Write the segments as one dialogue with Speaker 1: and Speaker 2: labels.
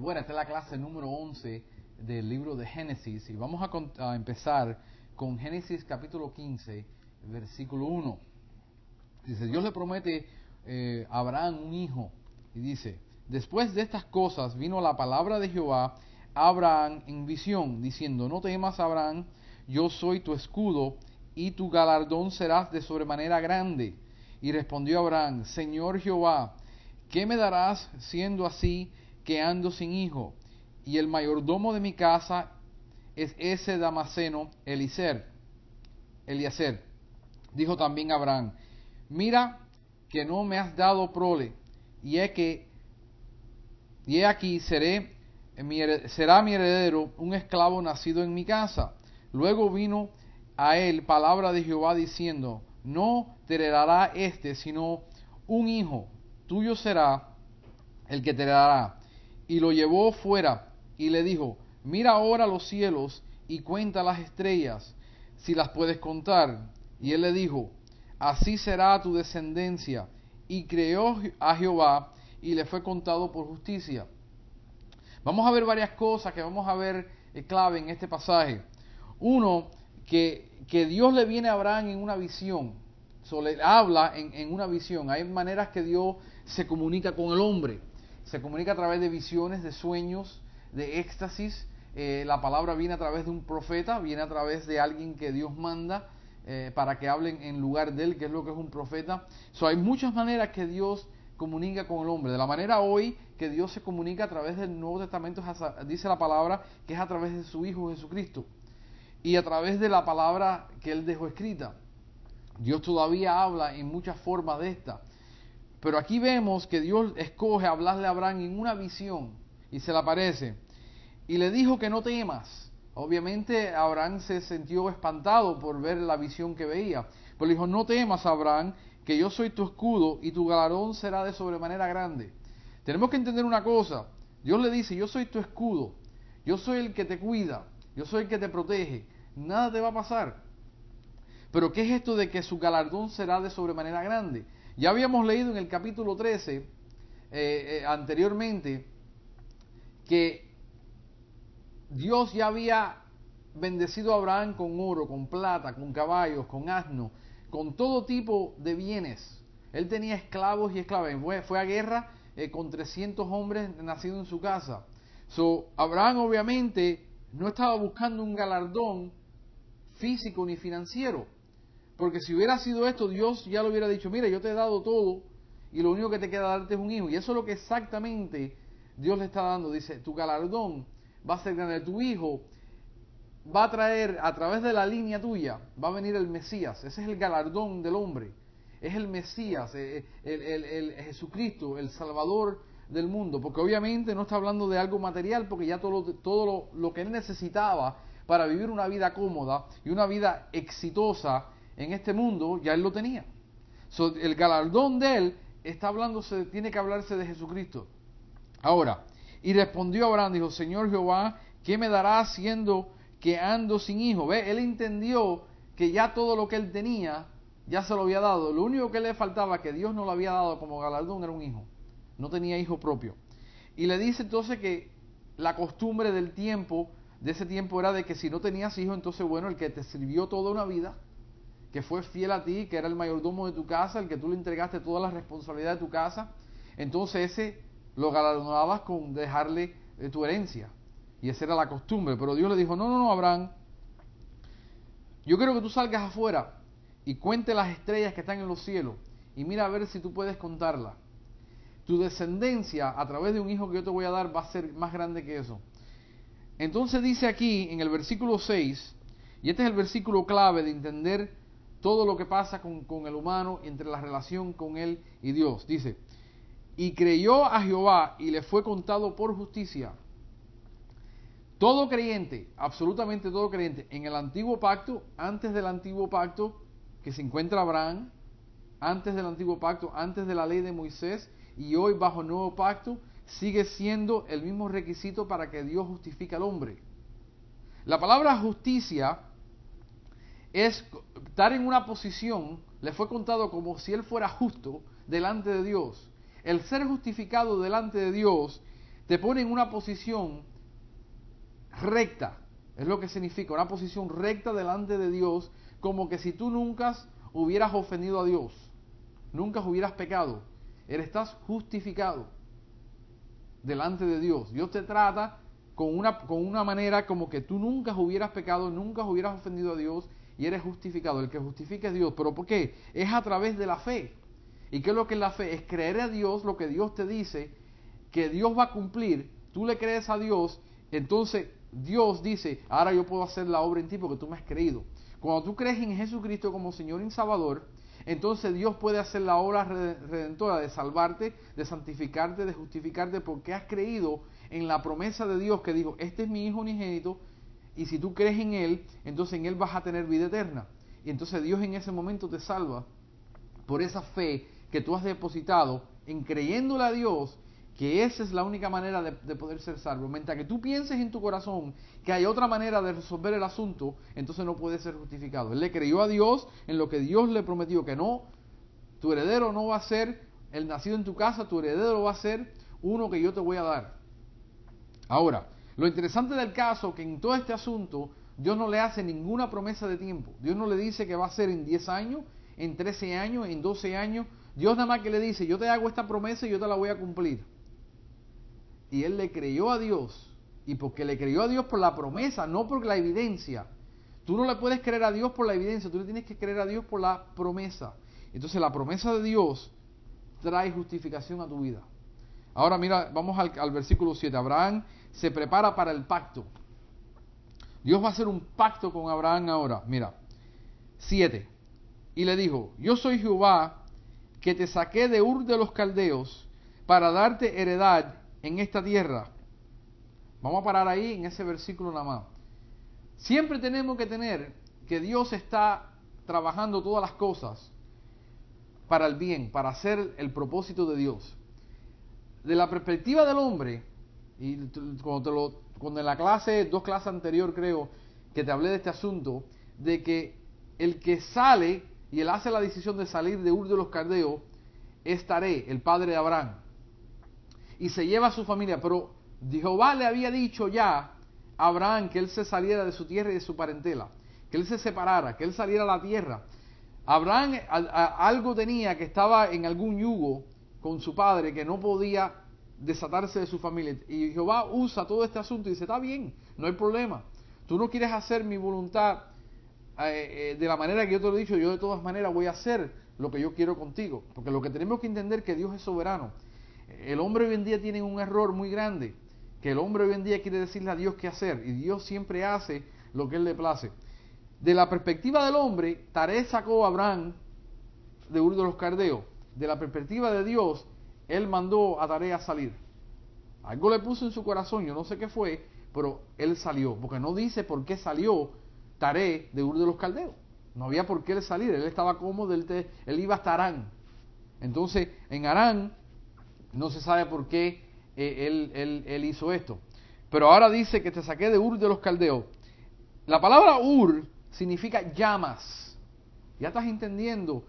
Speaker 1: Bueno, esta es la clase número 11 del libro de Génesis y vamos a empezar con Génesis capítulo 15, versículo 1. Dice, Dios le promete a Abraham un hijo y dice, después de estas cosas vino la palabra de Jehová a Abraham en visión, diciendo, no temas, Abraham, yo soy tu escudo y tu galardón serás de sobremanera grande. Y respondió Abraham, Señor Jehová, ¿qué me darás siendo así que ando sin hijo? Y el mayordomo de mi casa es ese Damaseno, Eliezer. Dijo también Abraham, mira que no me has dado prole, y he aquí será mi heredero un esclavo nacido en mi casa. Luego vino a él palabra de Jehová diciendo, no te heredará sino un hijo, tuyo será el que te heredará. Y lo llevó fuera y le dijo, mira ahora los cielos y cuenta las estrellas, si las puedes contar. Y él le dijo, así será tu descendencia. Y creyó a Jehová y le fue contado por justicia. Vamos a ver varias cosas que vamos a ver clave en este pasaje. Uno, que Dios le viene a Abraham en una visión. Le habla en una visión. Hay maneras que Dios se comunica con el hombre. Se comunica a través de visiones, de sueños, de éxtasis. La palabra viene a través de un profeta, viene a través de alguien que Dios manda para que hablen en lugar de él, que es lo que es un profeta. Hay muchas maneras que Dios comunica con el hombre. De la manera hoy que Dios se comunica a través del Nuevo Testamento, dice la palabra que es a través de su Hijo Jesucristo y a través de la palabra que Él dejó escrita. Dios todavía habla en muchas formas de esta. Pero aquí vemos que Dios escoge hablarle a Abraham en una visión y se le aparece. Y le dijo que no temas. Obviamente Abraham se sintió espantado por ver la visión que veía. Pero le dijo, no temas, Abraham, que yo soy tu escudo y tu galardón será de sobremanera grande. Tenemos que entender una cosa. Dios le dice, yo soy tu escudo. Yo soy el que te cuida. Yo soy el que te protege. Nada te va a pasar. Pero ¿qué es esto de que su galardón será de sobremanera grande? Ya habíamos leído en el capítulo 13 anteriormente que Dios ya había bendecido a Abraham con oro, con plata, con caballos, con asno, con todo tipo de bienes. Él tenía esclavos y esclavas. Fue a guerra con 300 hombres nacidos en su casa. Abraham obviamente no estaba buscando un galardón físico ni financiero. Porque si hubiera sido esto, Dios ya le hubiera dicho, mira, yo te he dado todo y lo único que te queda darte es un hijo. Y eso es lo que exactamente Dios le está dando. Dice, tu galardón va a ser grande. Tu hijo va a traer, a través de la línea tuya, va a venir el Mesías. Ese es el galardón del hombre. Es el Mesías, el Jesucristo, el Salvador del mundo. Porque obviamente no está hablando de algo material, porque ya todo lo que él necesitaba para vivir una vida cómoda y una vida exitosa en este mundo, ya él lo tenía. El galardón de él tiene que hablarse de Jesucristo. Ahora, y respondió Abraham, dijo, Señor Jehová, ¿qué me darás siendo que ando sin hijo? ¿Ve? Él entendió que ya todo lo que él tenía, ya se lo había dado. Lo único que le faltaba, que Dios no le había dado como galardón, era un hijo. No tenía hijo propio. Y le dice entonces que la costumbre del tiempo, de ese tiempo, era de que si no tenías hijo, entonces bueno, el que te sirvió toda una vida, que fue fiel a ti, que era el mayordomo de tu casa, el que tú le entregaste toda la responsabilidad de tu casa, entonces ese lo galardonabas con dejarle tu herencia. Y esa era la costumbre. Pero Dios le dijo, no, Abraham, yo quiero que tú salgas afuera y cuente las estrellas que están en los cielos y mira a ver si tú puedes contarlas. Tu descendencia a través de un hijo que yo te voy a dar va a ser más grande que eso. Entonces dice aquí en el versículo 6, y este es el versículo clave de entender todo lo que pasa con el humano entre la relación con él y Dios. Dice, y creyó a Jehová y le fue contado por justicia. Todo creyente, absolutamente todo creyente, en el antiguo pacto, antes del antiguo pacto que se encuentra Abraham, antes del antiguo pacto, antes de la ley de Moisés, y hoy bajo el nuevo pacto, sigue siendo el mismo requisito para que Dios justifique al hombre. La palabra justicia es estar en una posición, le fue contado como si él fuera justo delante de Dios. El ser justificado delante de Dios te pone en una posición recta, es lo que significa, una posición recta delante de Dios, como que si tú nunca hubieras ofendido a Dios, nunca hubieras pecado, estás justificado delante de Dios. Dios te trata con una manera como que tú nunca hubieras pecado, nunca hubieras ofendido a Dios y eres justificado. El que justifica es Dios. ¿Pero por qué? Es a través de la fe. ¿Y qué es lo que es la fe? Es creer a Dios lo que Dios te dice, que Dios va a cumplir. Tú le crees a Dios, entonces Dios dice, ahora yo puedo hacer la obra en ti porque tú me has creído. Cuando tú crees en Jesucristo como Señor y Salvador, entonces Dios puede hacer la obra redentora de salvarte, de santificarte, de justificarte, porque has creído en la promesa de Dios que dijo, este es mi Hijo unigénito, y si tú crees en Él, entonces en Él vas a tener vida eterna. Y entonces Dios en ese momento te salva por esa fe que tú has depositado en creyéndole a Dios, que esa es la única manera de poder ser salvo. Mientras que tú pienses en tu corazón que hay otra manera de resolver el asunto, entonces no puedes ser justificado. Él le creyó a Dios en lo que Dios le prometió, que no, tu heredero no va a ser el nacido en tu casa, tu heredero va a ser uno que yo te voy a dar. Ahora, lo interesante del caso, que en todo este asunto, Dios no le hace ninguna promesa de tiempo. Dios no le dice que va a ser en 10 años, en 13 años, en 12 años. Dios nada más que le dice, yo te hago esta promesa y yo te la voy a cumplir. Y él le creyó a Dios. Y porque le creyó a Dios por la promesa, no por la evidencia. Tú no le puedes creer a Dios por la evidencia, tú le tienes que creer a Dios por la promesa. Entonces la promesa de Dios trae justificación a tu vida. Ahora mira, vamos al versículo 7. Abraham se prepara para el pacto. Dios va a hacer un pacto con Abraham ahora. Mira, 7. Y le dijo, yo soy Jehová que te saqué de Ur de los Caldeos para darte heredad en esta tierra. Vamos a parar ahí en ese versículo nada más. Siempre tenemos que tener que Dios está trabajando todas las cosas para el bien, para hacer el propósito de Dios. De la perspectiva del hombre, y cuando en la clase, 2 clases anterior creo, que te hablé de este asunto, de que el que sale y él hace la decisión de salir de Ur de los Caldeos es Taré, el padre de Abraham, y se lleva a su familia, pero Jehová le había dicho ya a Abraham que él se saliera de su tierra y de su parentela, que él se separara, que él saliera a la tierra. Abraham algo tenía, que estaba en algún yugo con su padre, que no podía desatarse de su familia, y Jehová usa todo este asunto y dice, está bien, no hay problema, tú no quieres hacer mi voluntad de la manera que yo te lo he dicho, yo de todas maneras voy a hacer lo que yo quiero contigo, porque lo que tenemos que entender es que Dios es soberano. El hombre hoy en día tiene un error muy grande, que el hombre hoy en día quiere decirle a Dios qué hacer, y Dios siempre hace lo que Él le place. De la perspectiva del hombre, Taré sacó a Abraham de Ur de los Caldeos. De la perspectiva de Dios, Él mandó a Taré a salir. Algo le puso en su corazón, yo no sé qué fue, pero él salió, porque no dice por qué salió Taré de Ur de los Caldeos. No había por qué él salir, él estaba cómodo, él iba hasta Harán. Entonces, en Harán no se sabe por qué él hizo esto. Pero ahora dice que te saqué de Ur de los Caldeos. La palabra Ur significa llamas. Ya estás entendiendo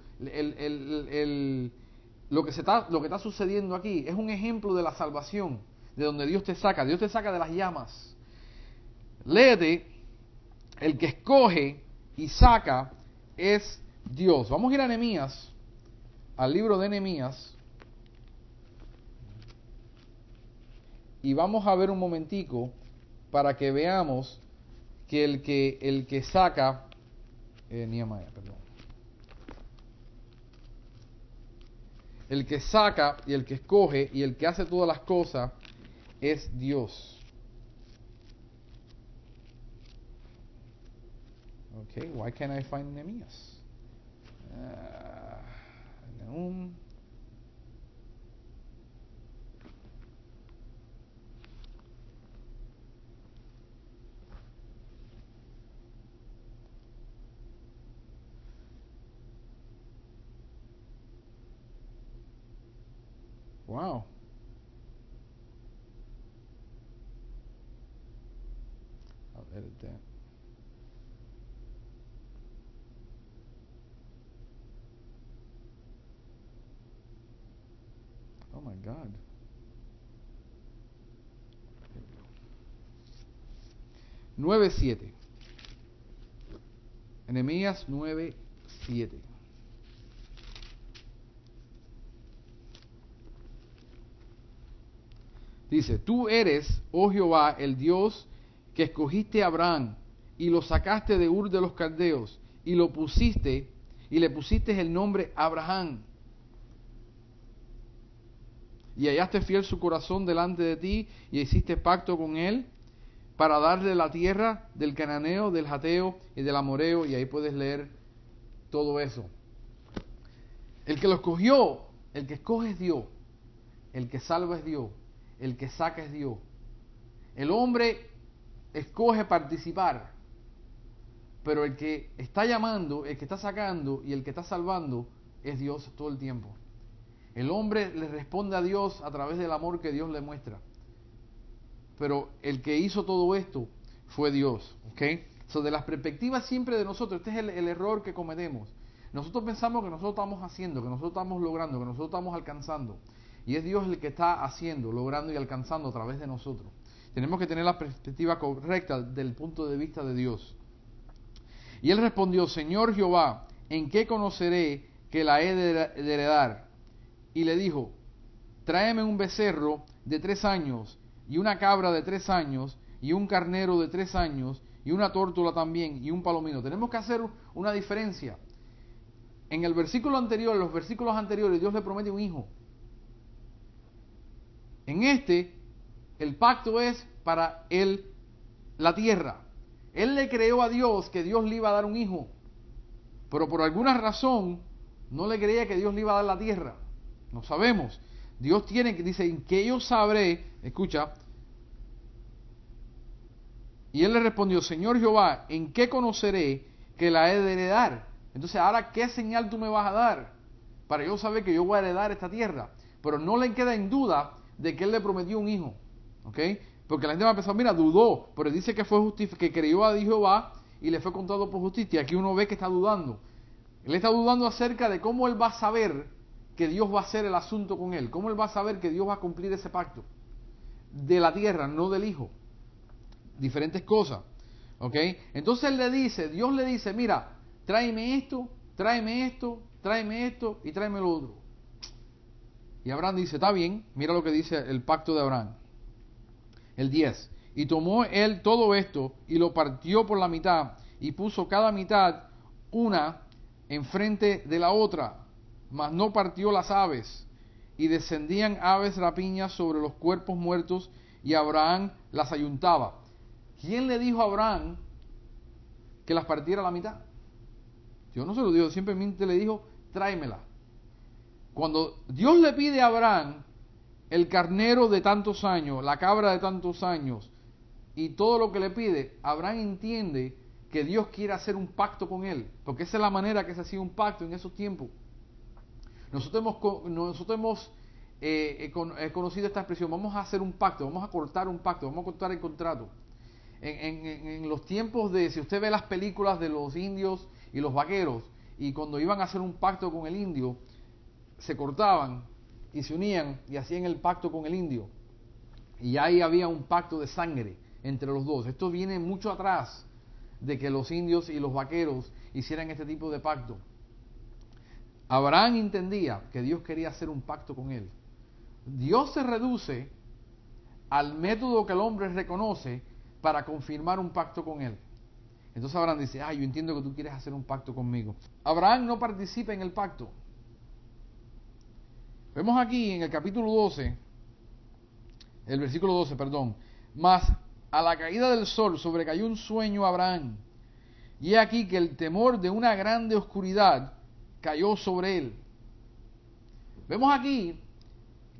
Speaker 1: lo que está sucediendo aquí. Es un ejemplo de la salvación, de donde Dios te saca. Dios te saca de las llamas. Léete, el que escoge y saca es Dios. Vamos a ir a Nehemías, al libro de Nehemías, y vamos a ver un momentico para que veamos que el que saca, Nehemías, perdón. El que saca y el que escoge y el que hace todas las cosas es Dios. Okay, why can't I find Nehemías? Nehum. Wow. I'll edit that. Oh my God. 9:7. Nehemías 9:7. Dice, tú eres, oh Jehová, el Dios que escogiste a Abraham y lo sacaste de Ur de los Caldeos y le pusiste el nombre Abraham. Y hallaste fiel su corazón delante de ti y hiciste pacto con él para darle la tierra del cananeo, del jateo y del amoreo. Y ahí puedes leer todo eso. El que lo escogió, el que escoge es Dios, el que salva es Dios, el que saca es Dios. El hombre escoge participar, pero el que está llamando, el que está sacando y el que está salvando es Dios todo el tiempo. El hombre le responde a Dios a través del amor que Dios le muestra, pero el que hizo todo esto fue Dios. ¿Ok? So, de las perspectivas siempre de nosotros, este es el error que cometemos. Nosotros pensamos que nosotros estamos haciendo, que nosotros estamos logrando, que nosotros estamos alcanzando. Y es Dios el que está haciendo, logrando y alcanzando a través de nosotros. Tenemos que tener la perspectiva correcta del punto de vista de Dios. Y él respondió, Señor Jehová, ¿en qué conoceré que la he de heredar? Y le dijo, tráeme un becerro de 3 años, y una cabra de 3 años, y un carnero de 3 años, y una tórtola también, y un palomino. Tenemos que hacer una diferencia. En el versículo anterior, en los versículos anteriores, Dios le promete un hijo. En este, el pacto es para él, la tierra. Él le creó a Dios que Dios le iba a dar un hijo, pero por alguna razón no le creía que Dios le iba a dar la tierra. No sabemos. Dios tiene, dice, en que yo sabré, escucha, y él le respondió, Señor Jehová, ¿en qué conoceré que la he de heredar? Entonces, ahora, ¿qué señal tú me vas a dar para yo saber que yo voy a heredar esta tierra? Pero no le queda en duda de que él le prometió un hijo, ¿ok? Porque la gente va a pensar, mira, dudó, pero dice que fue que creyó a Jehová y le fue contado por justicia. Aquí uno ve que está dudando. Él está dudando acerca de cómo él va a saber que Dios va a hacer el asunto con él. Cómo él va a saber que Dios va a cumplir ese pacto de la tierra, no del hijo. Diferentes cosas, ¿ok? Entonces él le dice, Dios le dice, mira, tráeme esto, tráeme esto, tráeme esto y tráeme lo otro. Y Abraham dice, está bien, mira lo que dice el pacto de Abraham. El 10. Y tomó él todo esto y lo partió por la mitad y puso cada mitad una enfrente de la otra, mas no partió las aves. Y descendían aves rapiñas sobre los cuerpos muertos y Abraham las ayuntaba. ¿Quién le dijo a Abraham que las partiera a la mitad? Dios no se lo dijo, simplemente le dijo, tráemela. Cuando Dios le pide a Abraham el carnero de tantos años, la cabra de tantos años y todo lo que le pide, Abraham entiende que Dios quiere hacer un pacto con él, porque esa es la manera que se hacía un pacto en esos tiempos. Nosotros hemos conocido esta expresión, vamos a hacer un pacto, vamos a cortar un pacto, vamos a cortar el contrato. En los tiempos de, si usted ve las películas de los indios y los vaqueros, y cuando iban a hacer un pacto con el indio, se cortaban y se unían y hacían el pacto con el indio. Y ahí había un pacto de sangre entre los dos. Esto viene mucho atrás de que los indios y los vaqueros hicieran este tipo de pacto. Abraham entendía que Dios quería hacer un pacto con él. Dios se reduce al método que el hombre reconoce para confirmar un pacto con él. Entonces Abraham dice, yo entiendo que tú quieres hacer un pacto conmigo. Abraham no participa en el pacto. Vemos aquí en el capítulo 12, el versículo 12, perdón. Mas a la caída del sol sobrecayó un sueño a Abraham. Y he aquí que el temor de una grande oscuridad cayó sobre él. Vemos aquí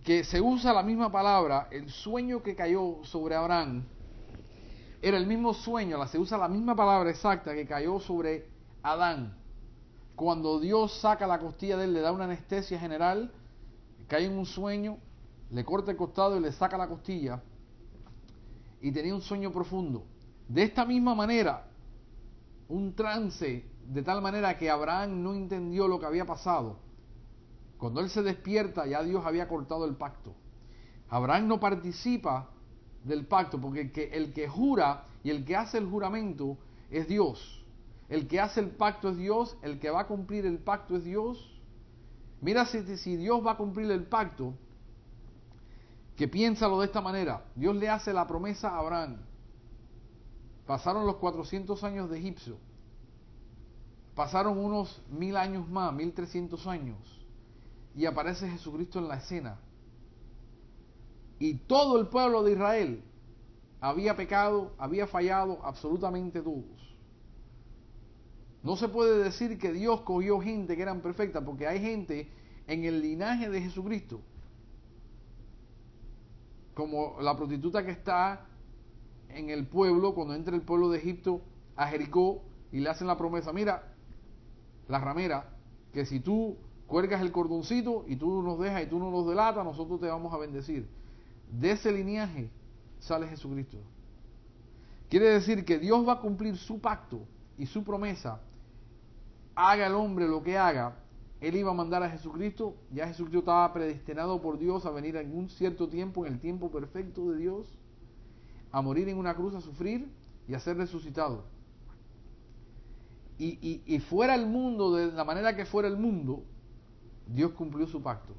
Speaker 1: que se usa la misma palabra, el sueño que cayó sobre Abraham era el mismo sueño, se usa la misma palabra exacta que cayó sobre Adán. Cuando Dios saca la costilla de él, le da una anestesia general, cae en un sueño, le corta el costado y le saca la costilla, y tenía un sueño profundo. De esta misma manera, un trance, de tal manera que Abraham no entendió lo que había pasado. Cuando él se despierta, ya Dios había cortado el pacto. Abraham no participa del pacto, porque el que jura y el que hace el juramento es Dios. El que hace el pacto es Dios, el que va a cumplir el pacto es Dios. Mira si Dios va a cumplir el pacto, que piénsalo de esta manera. Dios le hace la promesa a Abraham. Pasaron los 400 años de Egipto. Pasaron unos 1000 años más, 1300 años. Y aparece Jesucristo en la escena. Y todo el pueblo de Israel había pecado, había fallado absolutamente todos. No se puede decir que Dios cogió gente que eran perfectas, porque hay gente en el linaje de Jesucristo, como la prostituta que está en el pueblo, cuando entra el pueblo de Egipto a Jericó y le hacen la promesa, mira, la ramera, que si tú cuelgas el cordoncito y tú nos dejas y tú no nos delatas, nosotros te vamos a bendecir. De ese linaje sale Jesucristo. Quiere decir que Dios va a cumplir su pacto y su promesa. Haga el hombre lo que haga, Él iba a mandar a Jesucristo. Ya Jesucristo estaba predestinado por Dios a venir en un cierto tiempo, en el tiempo perfecto de Dios, a morir en una cruz, a sufrir y a ser resucitado. Y fuera el mundo, de la manera que fuera el mundo, Dios cumplió su pacto.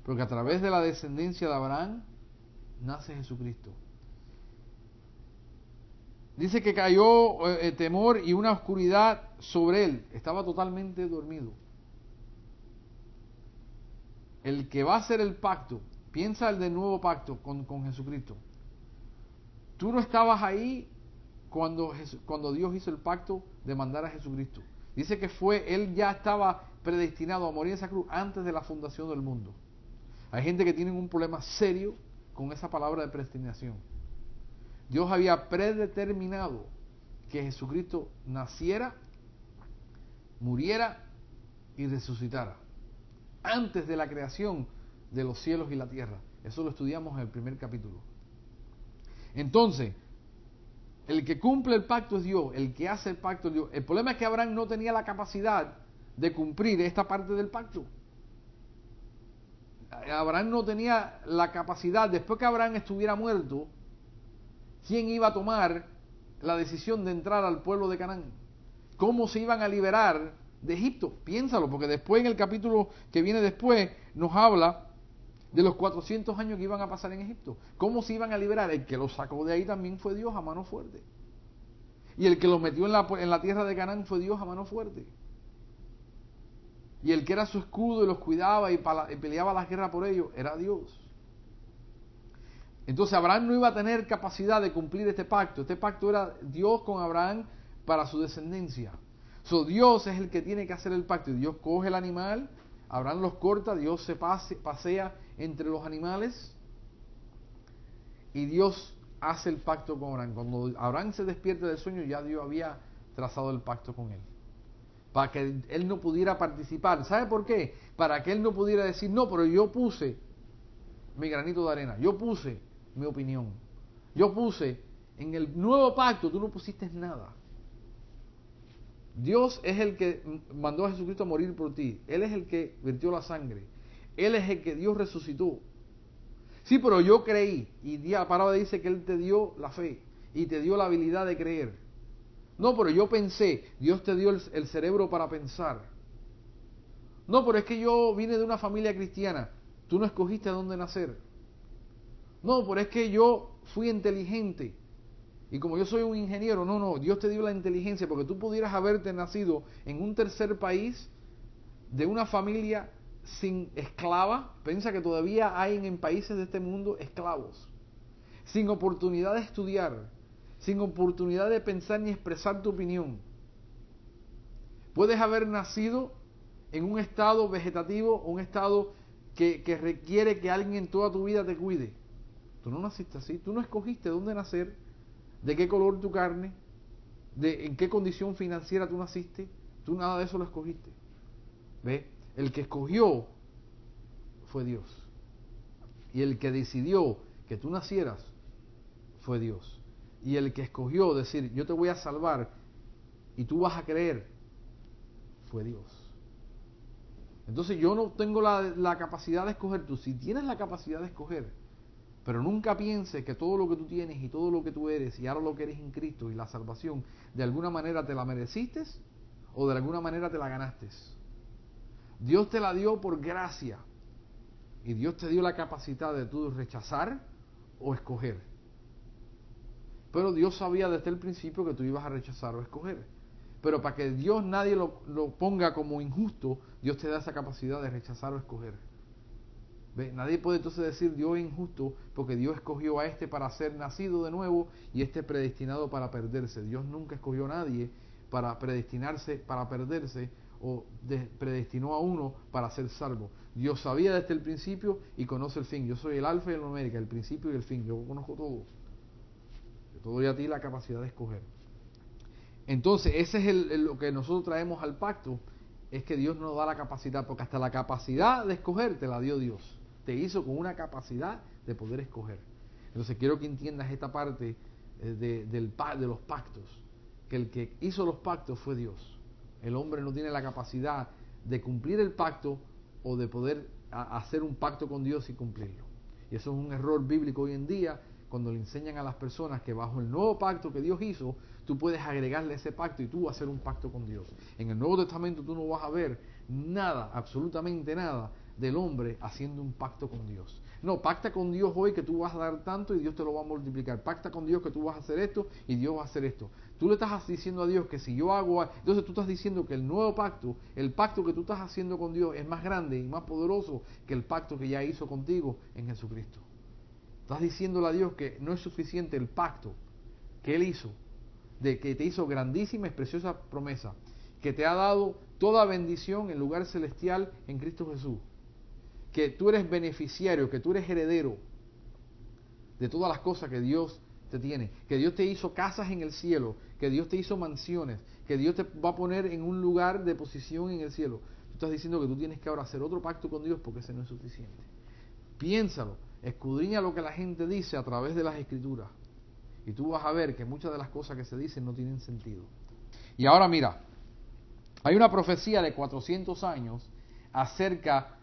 Speaker 1: Porque a través de la descendencia de Abraham nace Jesucristo. Dice que cayó temor y una oscuridad sobre él. Estaba totalmente dormido. El que va a hacer el pacto, piensa el del nuevo pacto con Jesucristo. Tú no estabas ahí cuando Dios hizo el pacto de mandar a Jesucristo. Dice que él ya estaba predestinado a morir en esa cruz antes de la fundación del mundo. Hay gente que tiene un problema serio con esa palabra de predestinación. Dios había predeterminado que Jesucristo naciera, muriera y resucitara antes de la creación de los cielos y la tierra. Eso lo estudiamos en el primer capítulo. Entonces, el que cumple el pacto es Dios, el que hace el pacto es Dios. El problema es que Abraham no tenía la capacidad de cumplir esta parte del pacto. Abraham no tenía la capacidad, después que Abraham estuviera muerto, ¿quién iba a tomar la decisión de entrar al pueblo de Canaán? ¿Cómo se iban a liberar de Egipto? Piénsalo, porque después en el capítulo que viene después nos habla de los 400 años que iban a pasar en Egipto. ¿Cómo se iban a liberar? El que los sacó de ahí también fue Dios a mano fuerte. Y el que los metió en la tierra de Canaán fue Dios a mano fuerte. Y el que era su escudo y los cuidaba y peleaba las guerras por ellos era Dios. Entonces Abraham no iba a tener capacidad de cumplir este pacto. Este pacto era Dios con Abraham para su descendencia. Dios es el que tiene que hacer el pacto. Y Dios coge el animal, Abraham los corta, Dios se pasea entre los animales y Dios hace el pacto con Abraham. Cuando Abraham se despierta del sueño, ya Dios había trazado el pacto con él, para que él no pudiera participar. ¿Sabe por qué? Para que él no pudiera decir, no, pero yo puse mi granito de arena, yo puse mi opinión, yo puse en el nuevo pacto, tú no pusiste nada. Dios es el que mandó a Jesucristo a morir por ti. Él es el que vertió la sangre. Él es el que Dios resucitó. Sí, pero yo creí. Y la palabra dice que Él te dio la fe y te dio la habilidad de creer. No, pero yo pensé. Dios te dio el cerebro para pensar. No, pero es que yo vine de una familia cristiana. Tú no escogiste a dónde nacer. No, pero es que yo fui inteligente. Y como yo soy un ingeniero, no, Dios te dio la inteligencia porque tú pudieras haberte nacido en un tercer país de una familia sin esclava. Piensa que todavía hay en países de este mundo esclavos, sin oportunidad de estudiar, sin oportunidad de pensar ni expresar tu opinión. Puedes haber nacido en un estado vegetativo o un estado que requiere que alguien en toda tu vida te cuide. Tú no naciste así, tú no escogiste dónde nacer, de qué color tu carne, en qué condición financiera tú naciste. Tú nada de eso lo escogiste. ¿Ve? El que escogió fue Dios. Y el que decidió que tú nacieras fue Dios. Y el que escogió decir, yo te voy a salvar y tú vas a creer, fue Dios. Entonces yo no tengo la capacidad de escoger. Tú sí tienes la capacidad de escoger, Pero nunca pienses que todo lo que tú tienes y todo lo que tú eres y ahora lo que eres en Cristo y la salvación, de alguna manera te la mereciste o de alguna manera te la ganaste. Dios te la dio por gracia y Dios te dio la capacidad de tú rechazar o escoger. Pero Dios sabía desde el principio que tú ibas a rechazar o escoger. Pero para que Dios nadie lo ponga como injusto, Dios te da esa capacidad de rechazar o escoger. ¿Ve? Nadie puede entonces decir Dios es injusto porque Dios escogió a este para ser nacido de nuevo y este predestinado para perderse. Dios nunca escogió a nadie para predestinarse, para perderse, o predestinó a uno para ser salvo. Dios sabía desde el principio y conoce el fin. Yo soy el alfa y el omega, el principio y el fin. Yo conozco todo. Yo te doy a ti la capacidad de escoger. Entonces, ese es lo que nosotros traemos al pacto, es que Dios nos da la capacidad, porque hasta la capacidad de escoger te la dio Dios. Te hizo con una capacidad de poder escoger. Entonces quiero que entiendas esta parte de los pactos, que el que hizo los pactos fue Dios. El hombre no tiene la capacidad de cumplir el pacto o de poder hacer un pacto con Dios y cumplirlo. Y eso es un error bíblico hoy en día, cuando le enseñan a las personas que bajo el nuevo pacto que Dios hizo, tú puedes agregarle ese pacto y tú hacer un pacto con Dios. En el Nuevo Testamento tú no vas a ver nada, absolutamente nada, del hombre haciendo un pacto con Dios. No, pacta con Dios hoy que tú vas a dar tanto y Dios te lo va a multiplicar. Pacta con Dios que tú vas a hacer esto y Dios va a hacer esto. Tú le estás diciendo a Dios que si yo hago... Entonces tú estás diciendo que el nuevo pacto, el pacto que tú estás haciendo con Dios es más grande y más poderoso que el pacto que ya hizo contigo en Jesucristo. Estás diciéndole a Dios que no es suficiente el pacto que Él hizo, de que te hizo grandísima y preciosa promesa, que te ha dado toda bendición en lugar celestial en Cristo Jesús, que tú eres beneficiario, que tú eres heredero de todas las cosas que Dios te tiene, que Dios te hizo casas en el cielo, que Dios te hizo mansiones, que Dios te va a poner en un lugar de posición en el cielo. Tú estás diciendo que tú tienes que ahora hacer otro pacto con Dios porque ese no es suficiente. Piénsalo, escudriña lo que la gente dice a través de las Escrituras y tú vas a ver que muchas de las cosas que se dicen no tienen sentido. Y ahora mira, hay una profecía de 400 años acerca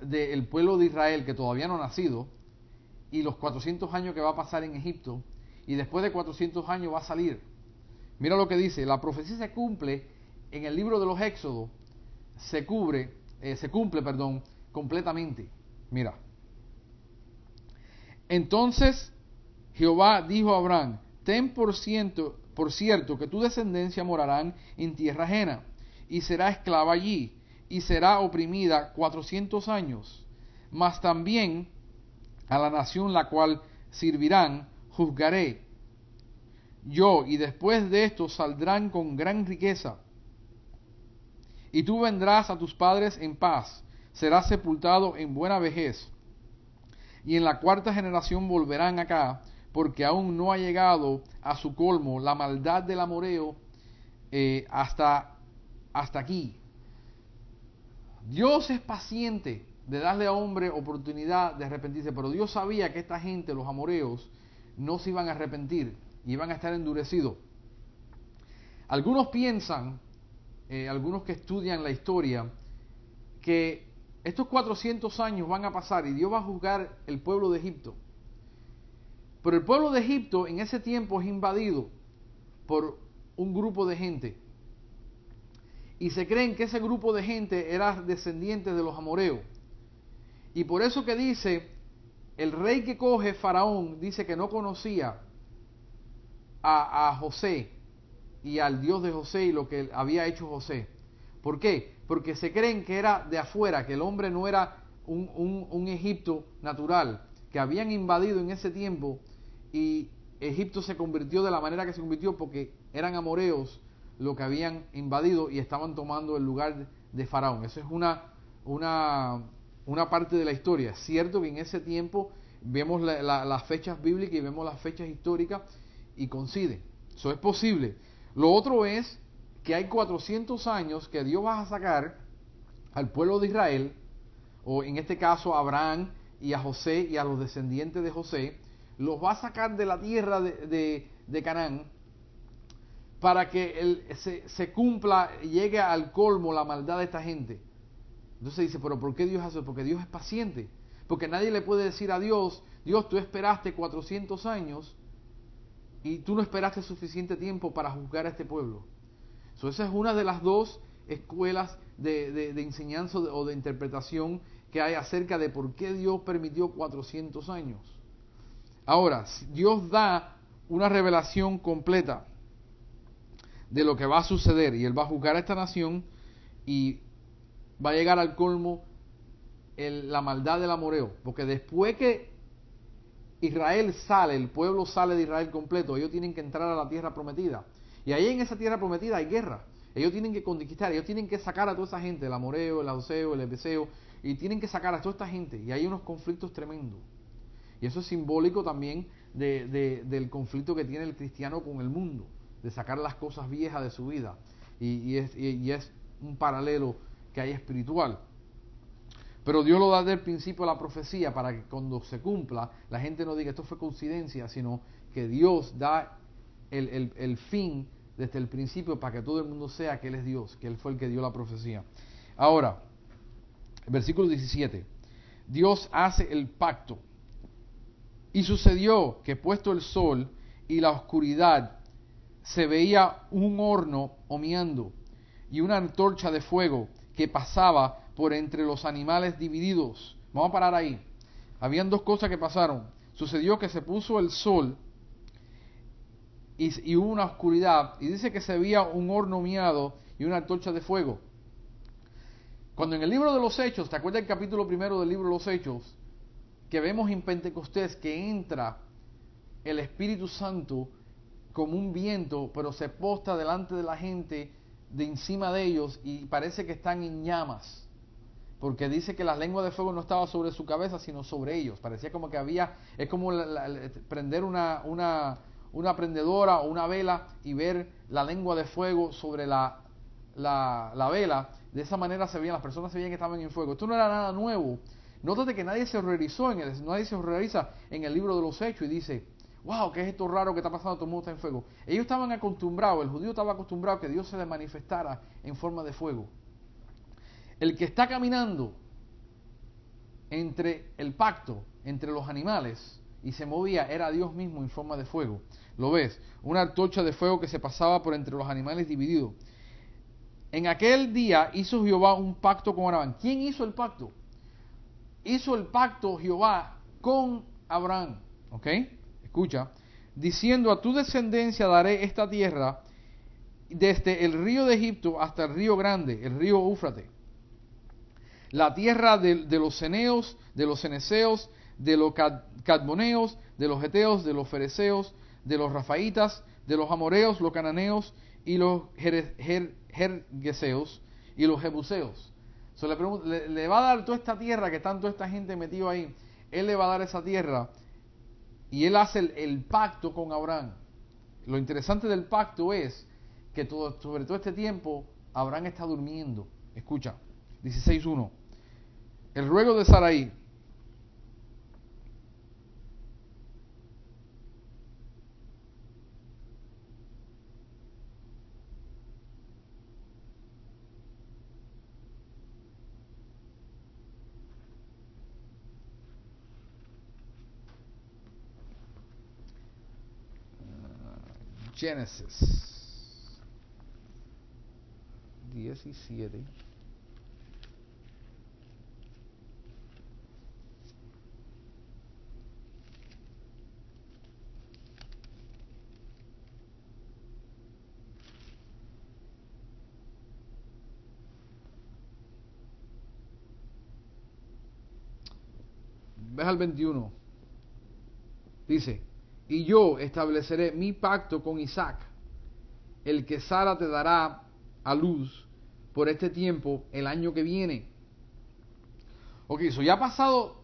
Speaker 1: del pueblo de Israel que todavía no ha nacido y los 400 años que va a pasar en Egipto y después de 400 años va a salir. Mira lo que dice, la profecía se cumple en el libro de los Éxodos, se cumple, completamente. Mira. Entonces Jehová dijo a Abraham, ten por cierto que tu descendencia morarán en tierra ajena, y será esclava allí, y será oprimida 400 años. Mas también a la nación la cual servirán juzgaré yo, y después de esto saldrán con gran riqueza. Y tú vendrás a tus padres en paz, serás sepultado en buena vejez. Y en la cuarta generación volverán acá, porque aún no ha llegado a su colmo la maldad del amorreo hasta aquí. Dios es paciente de darle a hombre oportunidad de arrepentirse, pero Dios sabía que esta gente, los amoreos, no se iban a arrepentir, iban a estar endurecidos. Algunos piensan, algunos que estudian la historia, que estos 400 años van a pasar y Dios va a juzgar el pueblo de Egipto. Pero el pueblo de Egipto en ese tiempo es invadido por un grupo de gente. Y se creen que ese grupo de gente era descendiente de los amoreos. Y por eso que dice, el rey que coge Faraón, dice que no conocía a José y al Dios de José y lo que había hecho José. ¿Por qué? Porque se creen que era de afuera, que el hombre no era un Egipto natural, que habían invadido en ese tiempo y Egipto se convirtió de la manera que se convirtió porque eran amoreos lo que habían invadido y estaban tomando el lugar de Faraón. Eso es una parte de la historia. Es cierto que en ese tiempo vemos las fechas bíblicas y vemos las fechas históricas y coinciden. Eso es posible. Lo otro es que hay 400 años que Dios va a sacar al pueblo de Israel, o en este caso a Abraham y a José y a los descendientes de José, los va a sacar de la tierra de Canaán para que se cumpla, llegue al colmo la maldad de esta gente. Entonces dice, pero ¿por qué Dios hace eso? Porque Dios es paciente. Porque nadie le puede decir a Dios, Dios, tú esperaste 400 años y tú no esperaste suficiente tiempo para juzgar a este pueblo. Esa es una de las dos escuelas de enseñanza o de interpretación que hay acerca de por qué Dios permitió 400 años. Ahora, Dios da una revelación completa de lo que va a suceder y Él va a juzgar a esta nación y va a llegar al colmo la maldad del amoreo, porque después que Israel sale, el pueblo sale de Israel completo, ellos tienen que entrar a la tierra prometida, y ahí en esa tierra prometida hay guerra, ellos tienen que conquistar, ellos tienen que sacar a toda esa gente, el amoreo, el jebuseo, el ebuseo, y tienen que sacar a toda esta gente, y hay unos conflictos tremendos, y eso es simbólico también del conflicto que tiene el cristiano con el mundo, de sacar las cosas viejas de su vida, y es un paralelo que hay espiritual. Pero Dios lo da desde el principio de la profecía para que cuando se cumpla, la gente no diga esto fue coincidencia, sino que Dios da el fin desde el principio para que todo el mundo sea que Él es Dios, que Él fue el que dio la profecía. Ahora, versículo 17. Dios hace el pacto. Y sucedió que puesto el sol y la oscuridad, se veía un horno humeando y una antorcha de fuego que pasaba por entre los animales divididos. Vamos a parar ahí. Habían dos cosas que pasaron. Sucedió que se puso el sol y hubo una oscuridad. Y dice que se veía un horno humeado y una antorcha de fuego. Cuando en el libro de los Hechos, ¿te acuerdas del capítulo primero del libro de los Hechos? Que vemos en Pentecostés que entra el Espíritu Santo como un viento, pero se posta delante de la gente, de encima de ellos, y parece que están en llamas, porque dice que la lengua de fuego no estaba sobre su cabeza, sino sobre ellos. Parecía como que había, es como prender una prendedora o una vela y ver la lengua de fuego sobre la vela. De esa manera se veían, las personas se veían que estaban en fuego. Esto no era nada nuevo. Nótate que nadie se horrorizó nadie se horroriza en el libro de los Hechos y dice, wow, ¿qué es esto raro que está pasando? Todo el mundo está en fuego. Ellos estaban acostumbrados, el judío estaba acostumbrado a que Dios se le manifestara en forma de fuego. El que está caminando entre el pacto, entre los animales, y se movía, era Dios mismo en forma de fuego. ¿Lo ves? Una antorcha de fuego que se pasaba por entre los animales divididos. En aquel día hizo Jehová un pacto con Abraham. ¿Quién hizo el pacto? Hizo el pacto Jehová con Abraham. ¿Ok? Escucha. Diciendo, a tu descendencia daré esta tierra desde el río de Egipto hasta el río grande, el río Éufrates. La tierra de los ceneos, de los ceneseos, de los cadmoneos, de los heteos, de los fereceos, de los rafaitas, de los amoreos, los cananeos y los gergeseos y los jebuseos. Le va a dar toda esta tierra que está toda esta gente metida ahí. Él le va a dar esa tierra y él hace el pacto con Abraham. Lo interesante del pacto es que sobre todo este tiempo Abraham está durmiendo. Escucha, 16.1. El ruego de Sarai. Génesis 17. Ves al 21. Dice, y yo estableceré mi pacto con Isaac, el que Sara te dará a luz por este tiempo el año que viene. Ok, eso ya ha pasado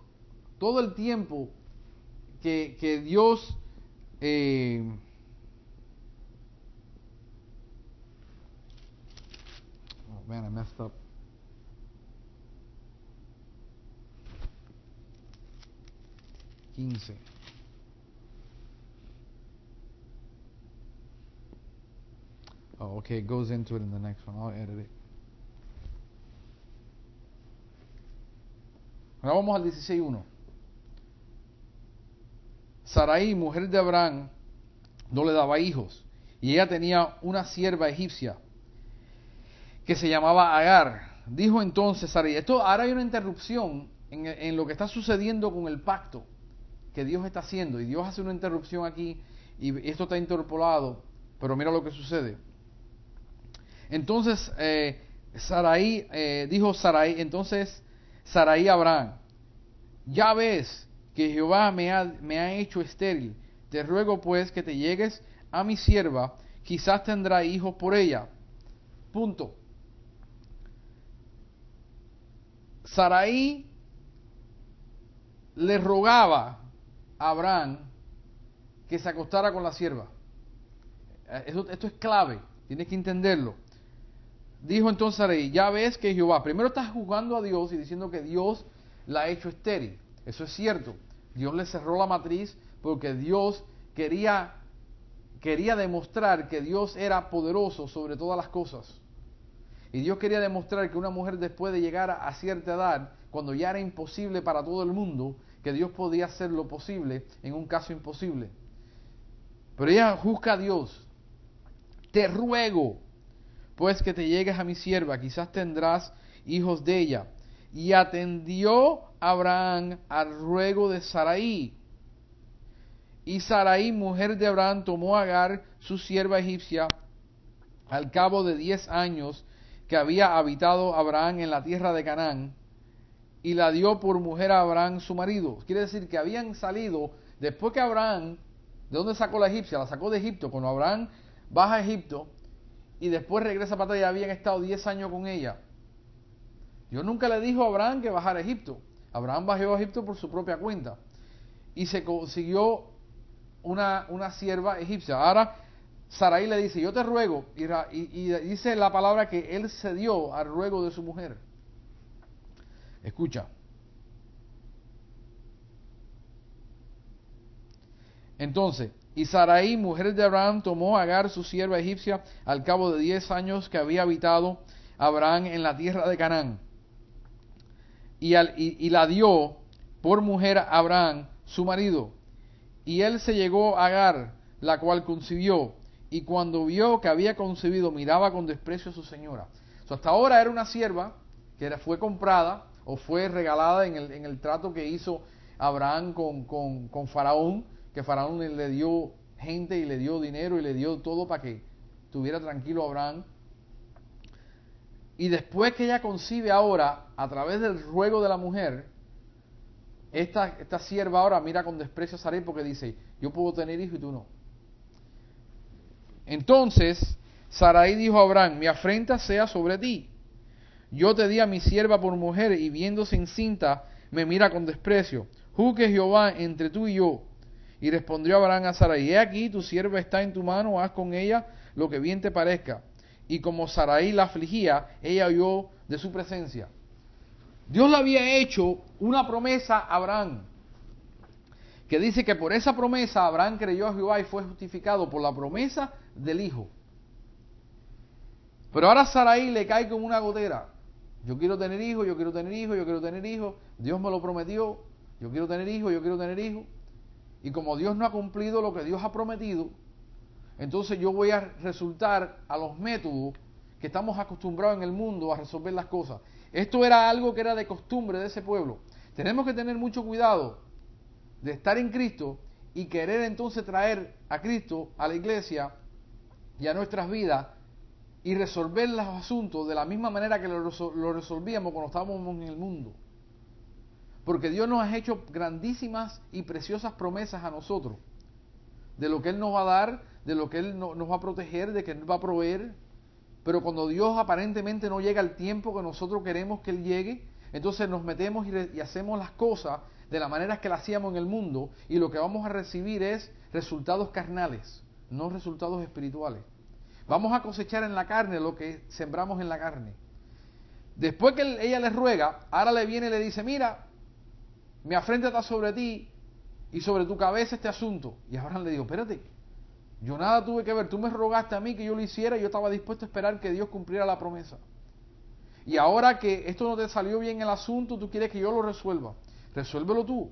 Speaker 1: todo el tiempo que Dios oh man, I messed up. Oh, okay, it goes into it in the next one. I'll edit it. Ahora vamos al 16.1. Sarai, mujer de Abraham, no le daba hijos, y ella tenía una sierva egipcia que se llamaba Agar. Dijo entonces Sarai, esto ahora hay una interrupción en lo que está sucediendo con el pacto que Dios está haciendo, y Dios hace una interrupción aquí, y esto está interpolado, pero mira lo que sucede. Entonces entonces Sarai a Abraham, ya ves que Jehová me ha hecho estéril, te ruego pues que te llegues a mi sierva, quizás tendrá hijos por ella. Punto. Sarai le rogaba a Abraham que se acostara con la sierva. Esto es clave, tienes que entenderlo. Dijo entonces Sarai, ya ves que Jehová, primero está juzgando a Dios y diciendo que Dios la ha hecho estéril. Eso es cierto. Dios le cerró la matriz porque Dios quería demostrar que Dios era poderoso sobre todas las cosas. Y Dios quería demostrar que una mujer, después de llegar a cierta edad, cuando ya era imposible para todo el mundo, que Dios podía hacer lo posible en un caso imposible. Pero ella juzga a Dios. Te ruego pues que te llegues a mi sierva, quizás tendrás hijos de ella. Y atendió Abraham al ruego de Sarai. Y Sarai, mujer de Abraham, tomó a Agar, su sierva egipcia, al cabo de 10 años que había habitado Abraham en la tierra de Canaán, y la dio por mujer a Abraham su marido. Quiere decir que habían salido, después que Abraham, ¿de dónde sacó la egipcia? La sacó de Egipto. Cuando Abraham baja a Egipto y después regresa para atrás, ya habían estado 10 años con ella. Dios nunca le dijo a Abraham que bajara a Egipto. Abraham bajó a Egipto por su propia cuenta y se consiguió una sierva egipcia. Ahora Sarai le dice, yo te ruego, y dice la palabra que él cedió al ruego de su mujer. Escucha. Entonces, y Sarai, mujer de Abraham, tomó a Agar, su sierva egipcia, al cabo de 10 años que había habitado Abraham en la tierra de Canaán, y la dio por mujer a Abraham, su marido. Y él se llegó a Agar, la cual concibió, y cuando vio que había concebido, miraba con desprecio a su señora. Hasta ahora era una sierva que fue comprada o fue regalada en el trato que hizo Abraham con Faraón, que Faraón le dio gente y le dio dinero y le dio todo para que tuviera tranquilo a Abraham. Y después que ella concibe ahora, a través del ruego de la mujer, esta sierva ahora mira con desprecio a Sarai porque dice, yo puedo tener hijo y tú no. Entonces Sarai dijo a Abraham, mi afrenta sea sobre ti. Yo te di a mi sierva por mujer y viéndose encinta me mira con desprecio. Juzgue Jehová entre tú y yo. Y respondió Abraham a Sarai, he aquí tu sierva está en tu mano, haz con ella lo que bien te parezca. Y como Sarai la afligía, ella huyó de su presencia. Dios le había hecho una promesa a Abraham, que dice que por esa promesa Abraham creyó a Jehová y fue justificado por la promesa del hijo. Pero ahora Sarai le cae como una gotera. Yo quiero tener hijos, yo quiero tener hijos, yo quiero tener hijos. Dios me lo prometió, yo quiero tener hijos, yo quiero tener hijos. Y como Dios no ha cumplido lo que Dios ha prometido, entonces yo voy a resultar a los métodos que estamos acostumbrados en el mundo a resolver las cosas. Esto era algo que era de costumbre de ese pueblo. Tenemos que tener mucho cuidado de estar en Cristo y querer entonces traer a Cristo a la iglesia y a nuestras vidas y resolver los asuntos de la misma manera que lo resolvíamos cuando estábamos en el mundo. Porque Dios nos ha hecho grandísimas y preciosas promesas a nosotros, de lo que Él nos va a dar, de lo que Él nos va a proteger, de que Él va a proveer. Pero cuando Dios aparentemente no llega al tiempo que nosotros queremos que Él llegue, entonces nos metemos y hacemos las cosas de la manera que las hacíamos en el mundo, y lo que vamos a recibir es resultados carnales, no resultados espirituales. Vamos a cosechar en la carne lo que sembramos en la carne. Después que ella le ruega, ahora le viene y le dice, mira, mi afrenta está sobre ti y sobre tu cabeza este asunto. Y Abraham le dijo, espérate, yo nada tuve que ver, tú me rogaste a mí que yo lo hiciera y yo estaba dispuesto a esperar que Dios cumpliera la promesa. Y ahora que esto no te salió bien el asunto, tú quieres que yo lo resuelva. Resuélvelo tú.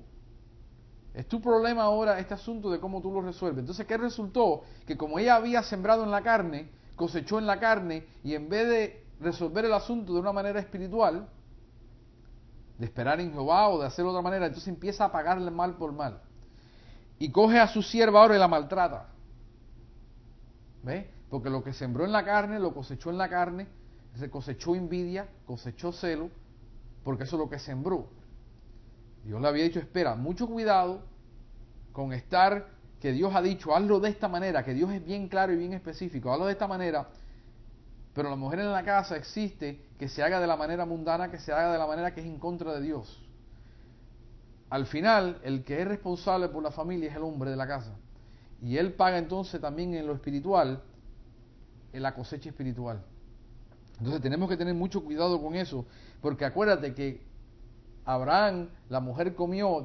Speaker 1: Es tu problema ahora este asunto de cómo tú lo resuelves. Entonces, ¿qué resultó? Que como ella había sembrado en la carne, cosechó en la carne, y en vez de resolver el asunto de una manera espiritual, de esperar en Jehová o de hacerlo de otra manera, entonces empieza a pagarle mal por mal. Y coge a su sierva ahora y la maltrata. ¿Ves? Porque lo que sembró en la carne, lo cosechó en la carne, se cosechó envidia, cosechó celo, porque eso es lo que sembró. Dios le había dicho, espera, mucho cuidado con estar, que Dios ha dicho, hazlo de esta manera, que Dios es bien claro y bien específico, hazlo de esta manera, pero la mujer en la casa existe que se haga de la manera mundana, que se haga de la manera que es en contra de Dios. Al final, el que es responsable por la familia es el hombre de la casa. Y él paga entonces también en lo espiritual, en la cosecha espiritual. Entonces tenemos que tener mucho cuidado con eso, porque acuérdate que Adán, la mujer comió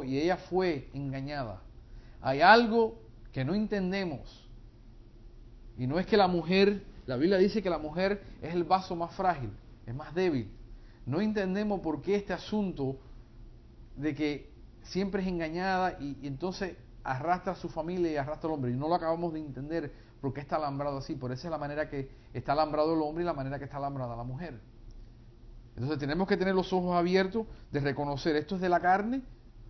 Speaker 1: y ella fue engañada. Hay algo que no entendemos. Y no es que la Biblia dice que la mujer es el vaso más frágil, es más débil. No entendemos por qué este asunto de que siempre es engañada y entonces arrastra a su familia y arrastra al hombre. Y no lo acabamos de entender por qué está alambrado así. Por esa es la manera que está alambrado el hombre y la manera que está alambrada la mujer. Entonces tenemos que tener los ojos abiertos de reconocer esto es de la carne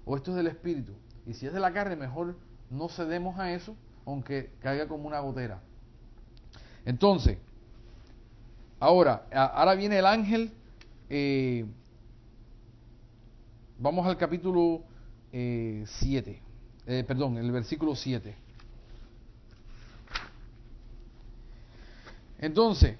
Speaker 1: o esto es del espíritu. Y si es de la carne, mejor no cedemos a eso, aunque caiga como una gotera. Entonces, ahora viene el ángel. Vamos al capítulo 7. El versículo 7. Entonces,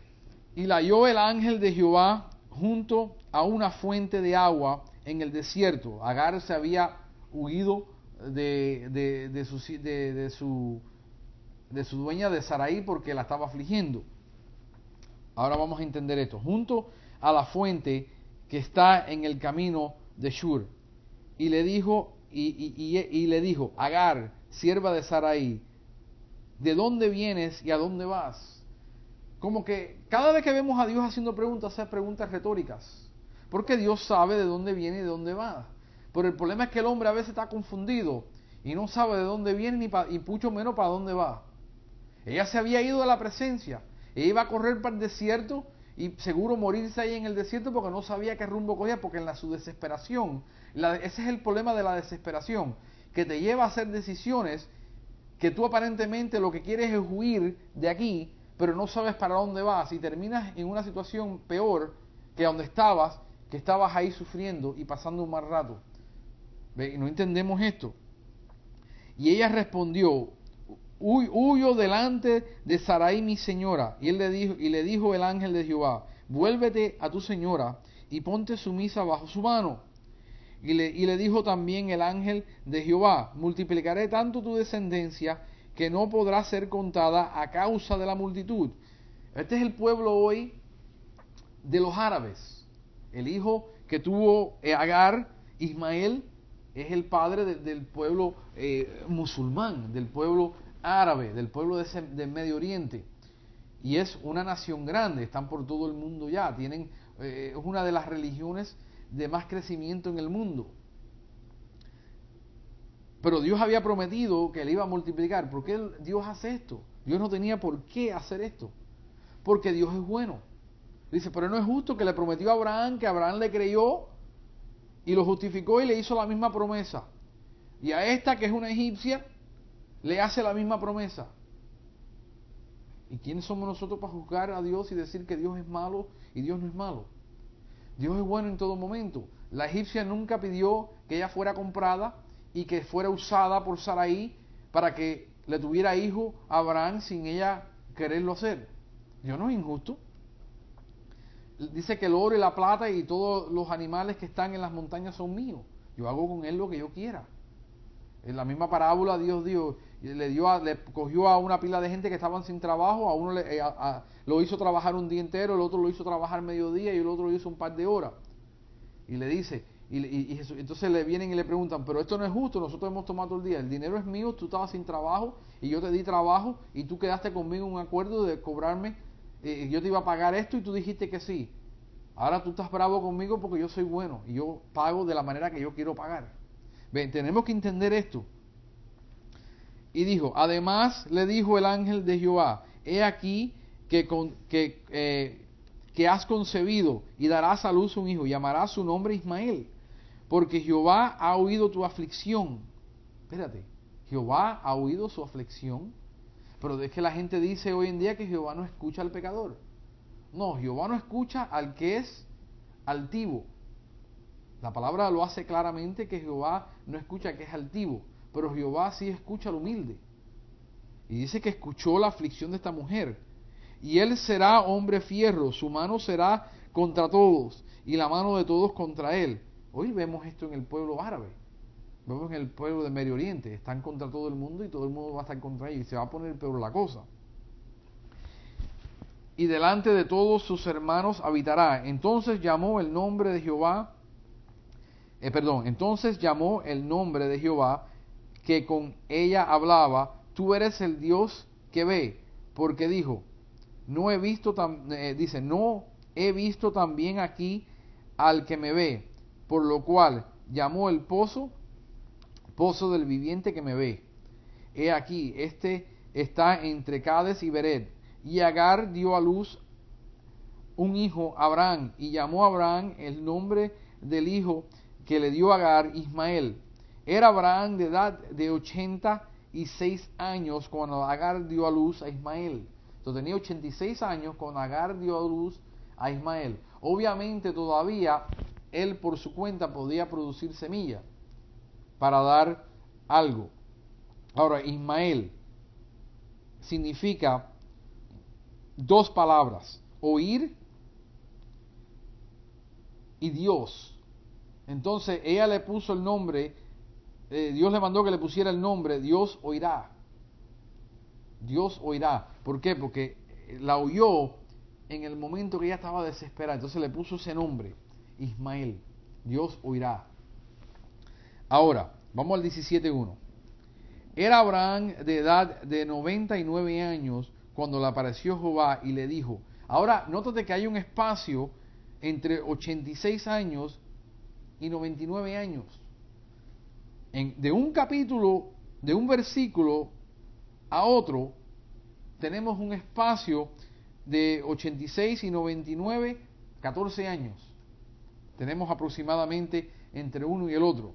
Speaker 1: y la halló el ángel de Jehová junto a una fuente de agua en el desierto. Agar se había huido de su dueña de Sarai porque la estaba afligiendo. Ahora vamos a entender esto. Junto a la fuente que está en el camino de Shur. Y le dijo, Agar, sierva de Sarai, ¿de dónde vienes y a dónde vas? Como que cada vez que vemos a Dios haciendo preguntas, hace preguntas retóricas. Porque Dios sabe de dónde viene y de dónde va. Pero el problema es que el hombre a veces está confundido y no sabe de dónde viene y mucho menos para dónde va. Ella se había ido de la presencia. Ella iba a correr para el desierto y seguro morirse ahí en el desierto porque no sabía qué rumbo cogía, porque en su desesperación, ese es el problema de la desesperación, que te lleva a hacer decisiones que tú aparentemente lo que quieres es huir de aquí, pero no sabes para dónde vas y terminas en una situación peor que donde estabas, que estabas ahí sufriendo y pasando un mal rato. ¿Ve? Y no entendemos esto. Y ella respondió, huyo delante de Sarai mi señora. Y le dijo el ángel de Jehová, vuélvete a tu señora y ponte sumisa bajo su mano. Y le dijo también el ángel de Jehová, multiplicaré tanto tu descendencia que no podrá ser contada a causa de la multitud. Este es el pueblo hoy de los árabes. El hijo que tuvo Agar, Ismael, es el padre del pueblo musulmán, del pueblo árabe, del pueblo del Medio Oriente. Y es una nación grande, están por todo el mundo ya, es una de las religiones de más crecimiento en el mundo. Pero Dios había prometido que le iba a multiplicar. ¿Por qué Dios hace esto? Dios no tenía por qué hacer esto. Porque Dios es bueno. Dice, pero no es justo que le prometió a Abraham, que Abraham le creyó y lo justificó y le hizo la misma promesa. Y a esta, que es una egipcia, le hace la misma promesa. ¿Y quiénes somos nosotros para juzgar a Dios y decir que Dios es malo y Dios no es malo? Dios es bueno en todo momento. La egipcia nunca pidió que ella fuera comprada y que fuera usada por Sarai para que le tuviera hijo a Abraham sin ella quererlo hacer. Dios no es injusto. Dice que el oro y la plata y todos los animales que están en las montañas son míos. Yo hago con él lo que yo quiera. En la misma parábola Dios le cogió a una pila de gente que estaban sin trabajo, a uno lo hizo trabajar un día entero, el otro lo hizo trabajar mediodía y el otro lo hizo un par de horas. Y le dice, entonces le vienen y le preguntan, pero esto no es justo, nosotros hemos tomado todo el día, el dinero es mío, tú estabas sin trabajo y yo te di trabajo y tú quedaste conmigo en un acuerdo de cobrarme, yo te iba a pagar esto y tú dijiste que sí. Ahora tú estás bravo conmigo porque yo soy bueno y yo pago de la manera que yo quiero pagar. Ven, tenemos que entender esto. Y dijo, además le dijo el ángel de Jehová, he aquí que has concebido y darás a luz un hijo, y llamarás su nombre Ismael, porque Jehová ha oído tu aflicción. Espérate, Jehová ha oído su aflicción, pero es que la gente dice hoy en día que Jehová no escucha al pecador. No, Jehová no escucha al que es altivo. La palabra lo hace claramente que Jehová no escucha al que es altivo, pero Jehová sí escucha al humilde. Y dice que escuchó la aflicción de esta mujer. Y él será hombre fierro, su mano será contra todos, y la mano de todos contra él. Hoy vemos esto en el pueblo árabe, vemos en el pueblo de Medio Oriente, están contra todo el mundo y todo el mundo va a estar contra ellos y se va a poner peor la cosa. Y delante de todos sus hermanos habitará. Entonces llamó el nombre de Jehová, entonces llamó el nombre de Jehová que con ella hablaba, tú eres el Dios que ve, porque dijo, no he visto también aquí al que me ve, por lo cual llamó el pozo del viviente que me ve. He aquí, este está entre Cades y Bered. Y Agar dio a luz un hijo, Abraham, y llamó a Abraham el nombre del hijo que le dio Agar, Ismael. Era Abraham de edad de 86 años cuando Agar dio a luz a Ismael. Entonces tenía 86 años cuando Agar dio a luz a Ismael. Obviamente todavía él por su cuenta podía producir semilla para dar algo. Ahora, Ismael significa dos palabras, oír y Dios. Entonces ella le puso el nombre, Dios le mandó que le pusiera el nombre, Dios oirá. Dios oirá. ¿Por qué? Porque la oyó en el momento que ella estaba desesperada. Entonces le puso ese nombre, Ismael. Dios oirá. Ahora, vamos al 17.1. Era Abraham de edad de 99 años cuando le apareció Jehová y le dijo. Ahora, nótate que hay un espacio entre 86 años y 99 años. De un capítulo, de un versículo a otro, tenemos un espacio de 86 y 99, 14 años. Tenemos aproximadamente entre uno y el otro.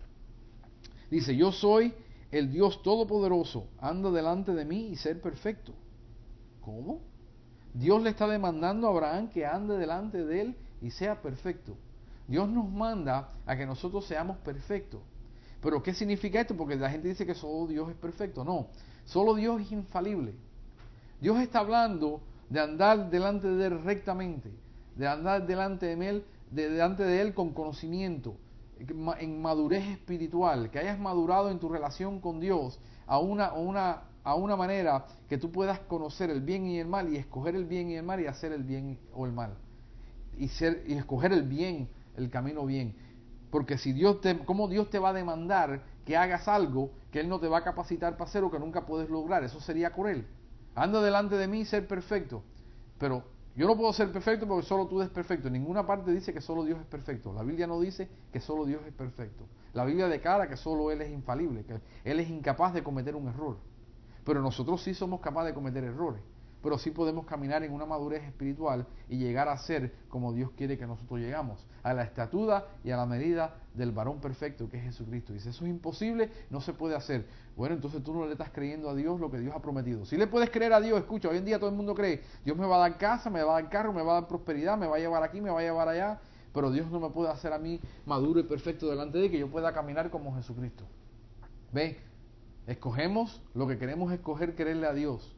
Speaker 1: Dice, yo soy el Dios Todopoderoso, anda delante de mí y ser perfecto. ¿Cómo? Dios le está demandando a Abraham que ande delante de él y sea perfecto. Dios nos manda a que nosotros seamos perfectos. ¿Pero qué significa esto? Porque la gente dice que solo Dios es perfecto. No, solo Dios es infalible. Dios está hablando de andar delante de Él rectamente, de andar delante de Él con conocimiento, en madurez espiritual, que hayas madurado en tu relación con Dios a una manera que tú puedas conocer el bien y el mal y escoger el bien y el mal y hacer el bien o el mal. Y escoger el bien, el camino bien. Porque si ¿cómo Dios te va a demandar que hagas algo que Él no te va a capacitar para hacer o que nunca puedes lograr? Eso sería cruel. Anda delante de mí y ser perfecto. Pero yo no puedo ser perfecto porque solo tú eres perfecto. En ninguna parte dice que solo Dios es perfecto. La Biblia no dice que solo Dios es perfecto. La Biblia declara que solo Él es infalible, que Él es incapaz de cometer un error. Pero nosotros sí somos capaces de cometer errores. Pero sí podemos caminar en una madurez espiritual y llegar a ser como Dios quiere que nosotros llegamos, a la estatura y a la medida del varón perfecto que es Jesucristo. Dice, eso es imposible, no se puede hacer. Bueno, entonces tú no le estás creyendo a Dios lo que Dios ha prometido. Si le puedes creer a Dios, escucha, hoy en día todo el mundo cree, Dios me va a dar casa, me va a dar carro, me va a dar prosperidad, me va a llevar aquí, me va a llevar allá, pero Dios no me puede hacer a mí maduro y perfecto delante de Él, que yo pueda caminar como Jesucristo. ¿Ve? Escogemos lo que queremos escoger, creerle a Dios,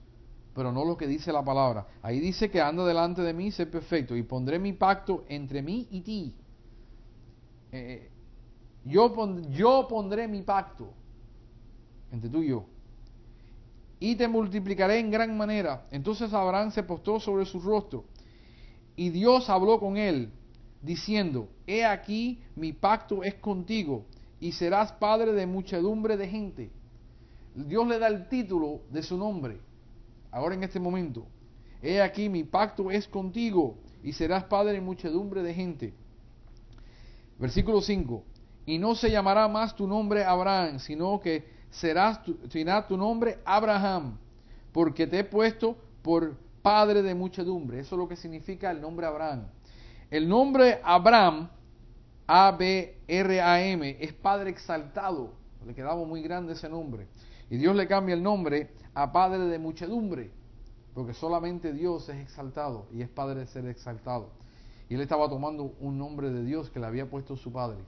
Speaker 1: pero no lo que dice la palabra. Ahí dice que anda delante de mí y sé perfecto, y pondré mi pacto entre mí y ti. Yo pondré mi pacto entre tú y yo, y te multiplicaré en gran manera. Entonces Abraham se postró sobre su rostro, y Dios habló con él, diciendo, he aquí mi pacto es contigo, y serás padre de muchedumbre de gente. Dios le da el título de su nombre. Ahora en este momento, he aquí mi pacto es contigo y serás padre de muchedumbre de gente. Versículo 5. Y no se llamará más tu nombre Abraham, sino que será tu nombre Abraham, porque te he puesto por padre de muchedumbre. Eso es lo que significa el nombre Abraham. El nombre Abraham, A-B-R-A-M, es padre exaltado. Le quedaba muy grande ese nombre. Y Dios le cambia el nombre a padre de muchedumbre, porque solamente Dios es exaltado y es padre de ser exaltado. Y él estaba tomando un nombre de Dios que le había puesto su padre.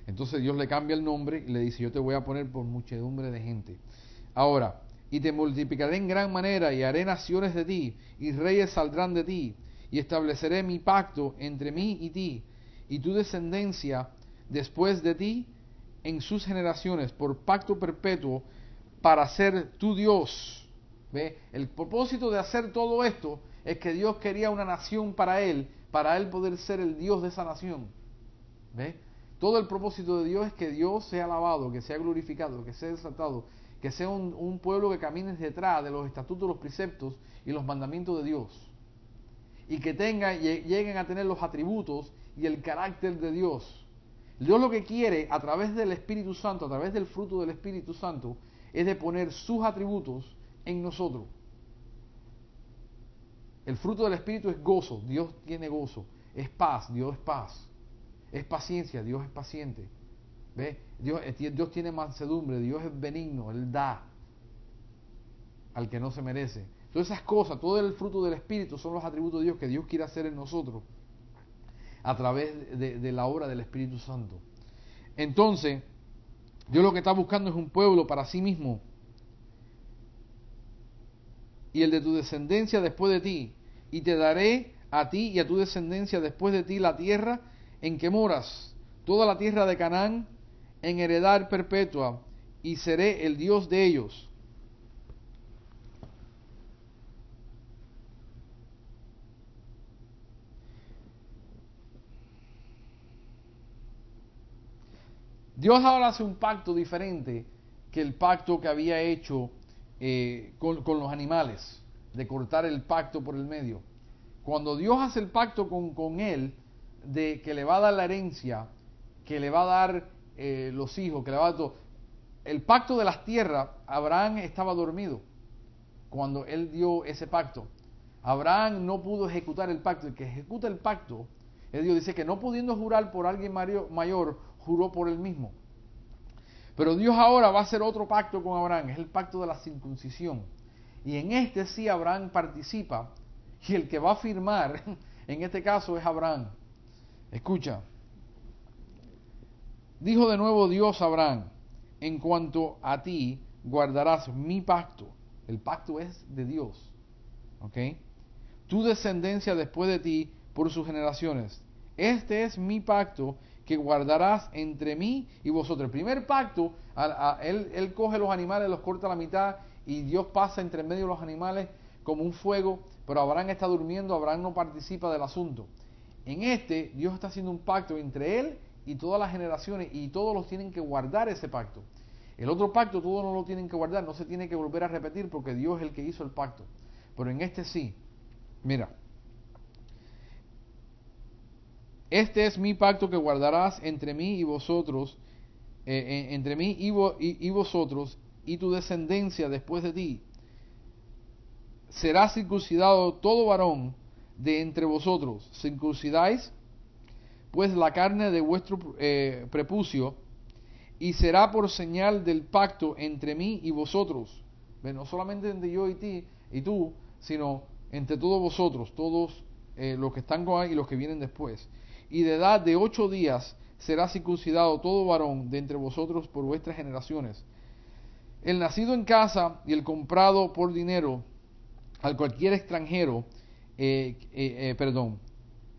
Speaker 1: Entonces Dios le cambia el nombre y le dice, yo te voy a poner por muchedumbre de gente. Ahora, y te multiplicaré en gran manera y haré naciones de ti, y reyes saldrán de ti, y estableceré mi pacto entre mí y ti, y tu descendencia después de ti en sus generaciones, por pacto perpetuo, para ser tu Dios. ¿Ve? El propósito de hacer todo esto es que Dios quería una nación para él poder ser el Dios de esa nación. ¿Ve? Todo el propósito de Dios es que Dios sea alabado, que sea glorificado, que sea exaltado, que sea un pueblo que camine detrás de los estatutos, los preceptos y los mandamientos de Dios. Y que lleguen a tener los atributos y el carácter de Dios. Dios lo que quiere a través del Espíritu Santo, a través del fruto del Espíritu Santo, es de poner sus atributos en nosotros. El fruto del Espíritu es gozo, Dios tiene gozo. Es paz, Dios es paz. Es paciencia, Dios es paciente. ¿Ve? Dios tiene mansedumbre, Dios es benigno, Él da al que no se merece. Todas esas cosas, todo el fruto del Espíritu son los atributos de Dios que Dios quiere hacer en nosotros a través de la obra del Espíritu Santo. Entonces, Dios lo que está buscando es un pueblo para sí mismo. Y el de tu descendencia después de ti. Y te daré a ti y a tu descendencia después de ti la tierra en que moras, toda la tierra de Canaán, en heredad perpetua, y seré el Dios de ellos. Dios ahora hace un pacto diferente que el pacto que había hecho con los animales, de cortar el pacto por el medio. Cuando Dios hace el pacto con él, de que le va a dar la herencia, que le va a dar los hijos, que le va a dar todo. El pacto de las tierras, Abraham estaba dormido cuando él dio ese pacto. Abraham no pudo ejecutar el pacto. El que ejecuta el pacto, Dios dice que no pudiendo jurar por alguien mayor, juró por él mismo. Pero Dios ahora va a hacer otro pacto con Abraham, es el pacto de la circuncisión. Y en este sí Abraham participa, y el que va a firmar, en este caso, es Abraham. Escucha, dijo de nuevo Dios a Abraham, en cuanto a ti guardarás mi pacto. El pacto es de Dios, ¿ok? Tu descendencia después de ti por sus generaciones. Este es mi pacto que guardarás entre mí y vosotros. El primer pacto, él coge los animales, los corta a la mitad y Dios pasa entre medio de los animales como un fuego, pero Abraham está durmiendo, Abraham no participa del asunto. En este, Dios está haciendo un pacto entre él y todas las generaciones, y todos los tienen que guardar ese pacto. El otro pacto todos no lo tienen que guardar, no se tiene que volver a repetir porque Dios es el que hizo el pacto. Pero en este sí. Mira, este es mi pacto que guardarás entre mí y vosotros, entre mí y vosotros y tu descendencia después de ti. Será circuncidado todo varón de entre vosotros. Circuncidáis pues la carne de vuestro prepucio, y será por señal del pacto entre mí y vosotros. No solamente entre yo y ti y tú, sino entre todos vosotros, todos los que están con él y los que vienen después. Y de edad de 8 días será circuncidado todo varón de entre vosotros por vuestras generaciones. El nacido en casa y el comprado por dinero, al cualquier extranjero,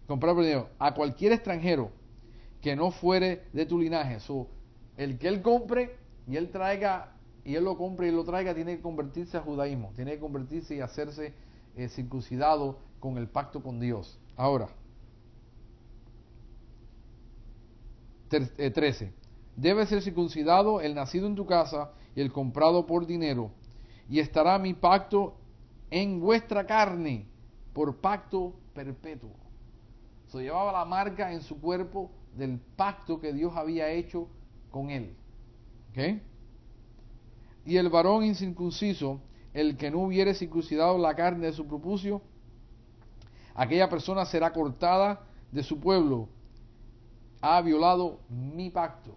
Speaker 1: comprar por dinero, a cualquier extranjero que no fuere de tu linaje. El que él compre y él traiga, y él lo compre y lo traiga, tiene que convertirse a judaísmo, tiene que convertirse y hacerse circuncidado con el pacto con Dios. Ahora, 13. Debe ser circuncidado el nacido en tu casa y el comprado por dinero, y estará mi pacto en vuestra carne. por pacto perpetuo. Se llevaba la marca en su cuerpo del pacto que Dios había hecho con él. ¿Ok? Y el varón incircunciso, el que no hubiere circuncidado la carne de su prepucio, aquella persona será cortada de su pueblo. Ha violado mi pacto.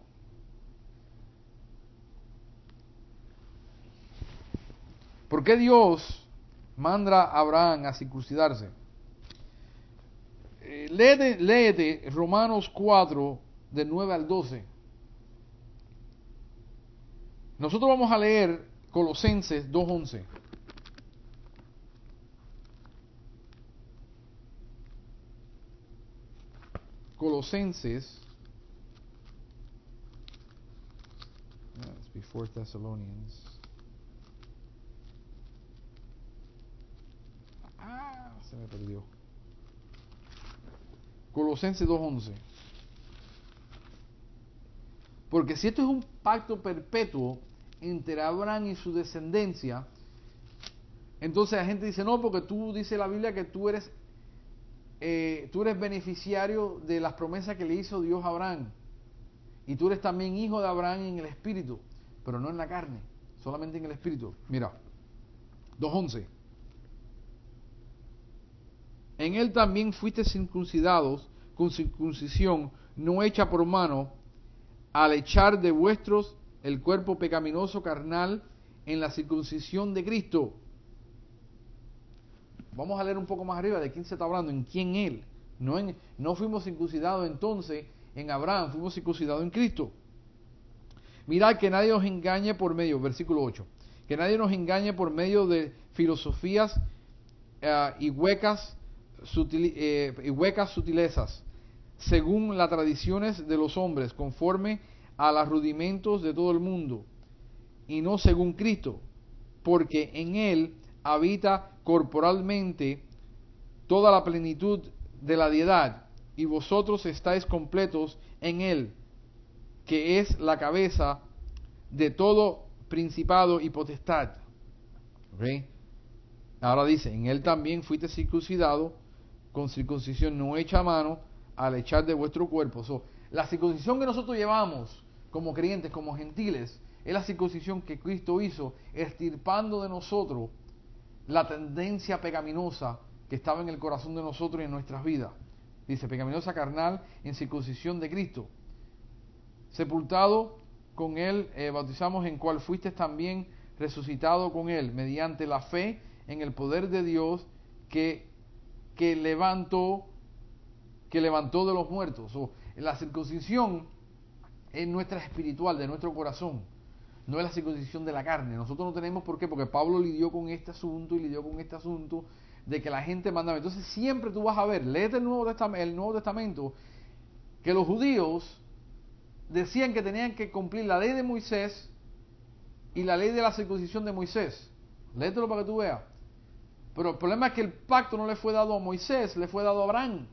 Speaker 1: ¿Por qué Dios manda a Abraham a circuncidarse? Léete Romanos 4, del 9 al 12. Nosotros vamos a leer Colosenses 2:11. Colosenses, it's before Thessalonians. Se me perdió. Colosenses 2:11. Porque si esto es un pacto perpetuo entre Abraham y su descendencia, entonces la gente dice, no, porque tú dice la Biblia que tú eres beneficiario de las promesas que le hizo Dios a Abraham. Y tú eres también hijo de Abraham en el espíritu, pero no en la carne, solamente en el espíritu. Mira, 2:11. En él también fuiste circuncidados con circuncisión no hecha por mano, al echar de vuestros el cuerpo pecaminoso carnal en la circuncisión de Cristo. Vamos a leer un poco más arriba de quién se está hablando, en quién él. No fuimos circuncidados entonces en Abraham, fuimos circuncidados en Cristo. Mirad que nadie os engañe por medio, versículo 8, que nadie nos engañe por medio de filosofías y huecas sutilezas, según las tradiciones de los hombres, conforme a los rudimentos de todo el mundo, y no según Cristo, porque en él habita corporalmente toda la plenitud de la deidad, y vosotros estáis completos en él, que es la cabeza de todo principado y potestad. ¿Okay? Ahora dice, en él también fuiste circuncidado con circuncisión no hecha a mano, al echar de vuestro cuerpo. La circuncisión que nosotros llevamos como creyentes, como gentiles, es la circuncisión que Cristo hizo, extirpando de nosotros la tendencia pecaminosa que estaba en el corazón de nosotros y en nuestras vidas. Dice, pecaminosa carnal en circuncisión de Cristo. Sepultado con él, bautizamos en cual fuiste también resucitado con él, mediante la fe en el poder de Dios que levantó de los muertos. La circuncisión es nuestra espiritual, de nuestro corazón, no es la circuncisión de la carne. Nosotros no tenemos por qué, porque Pablo lidió con este asunto de que la gente mandaba. Entonces siempre tú vas a ver, léete el Nuevo Testamento, que los judíos decían que tenían que cumplir la ley de Moisés y la ley de la circuncisión de Moisés. Léetelo para que tú veas. Pero el problema es que el pacto no le fue dado a Moisés, le fue dado a Abraham.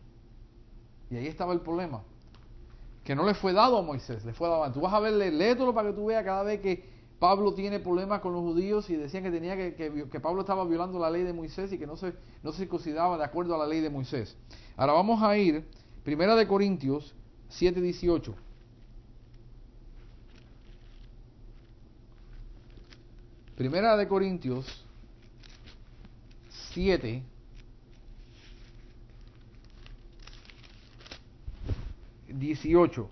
Speaker 1: Y ahí estaba el problema. Que no le fue dado a Moisés, le fue dado a Abraham. Tú vas a ver, léetelo para que tú veas cada vez que Pablo tiene problemas con los judíos y decían que tenía que Pablo estaba violando la ley de Moisés y que no se circuncidaba de acuerdo a la ley de Moisés. Ahora vamos a ir, 1 Corintios 7:18. Primera de Corintios 7, 18.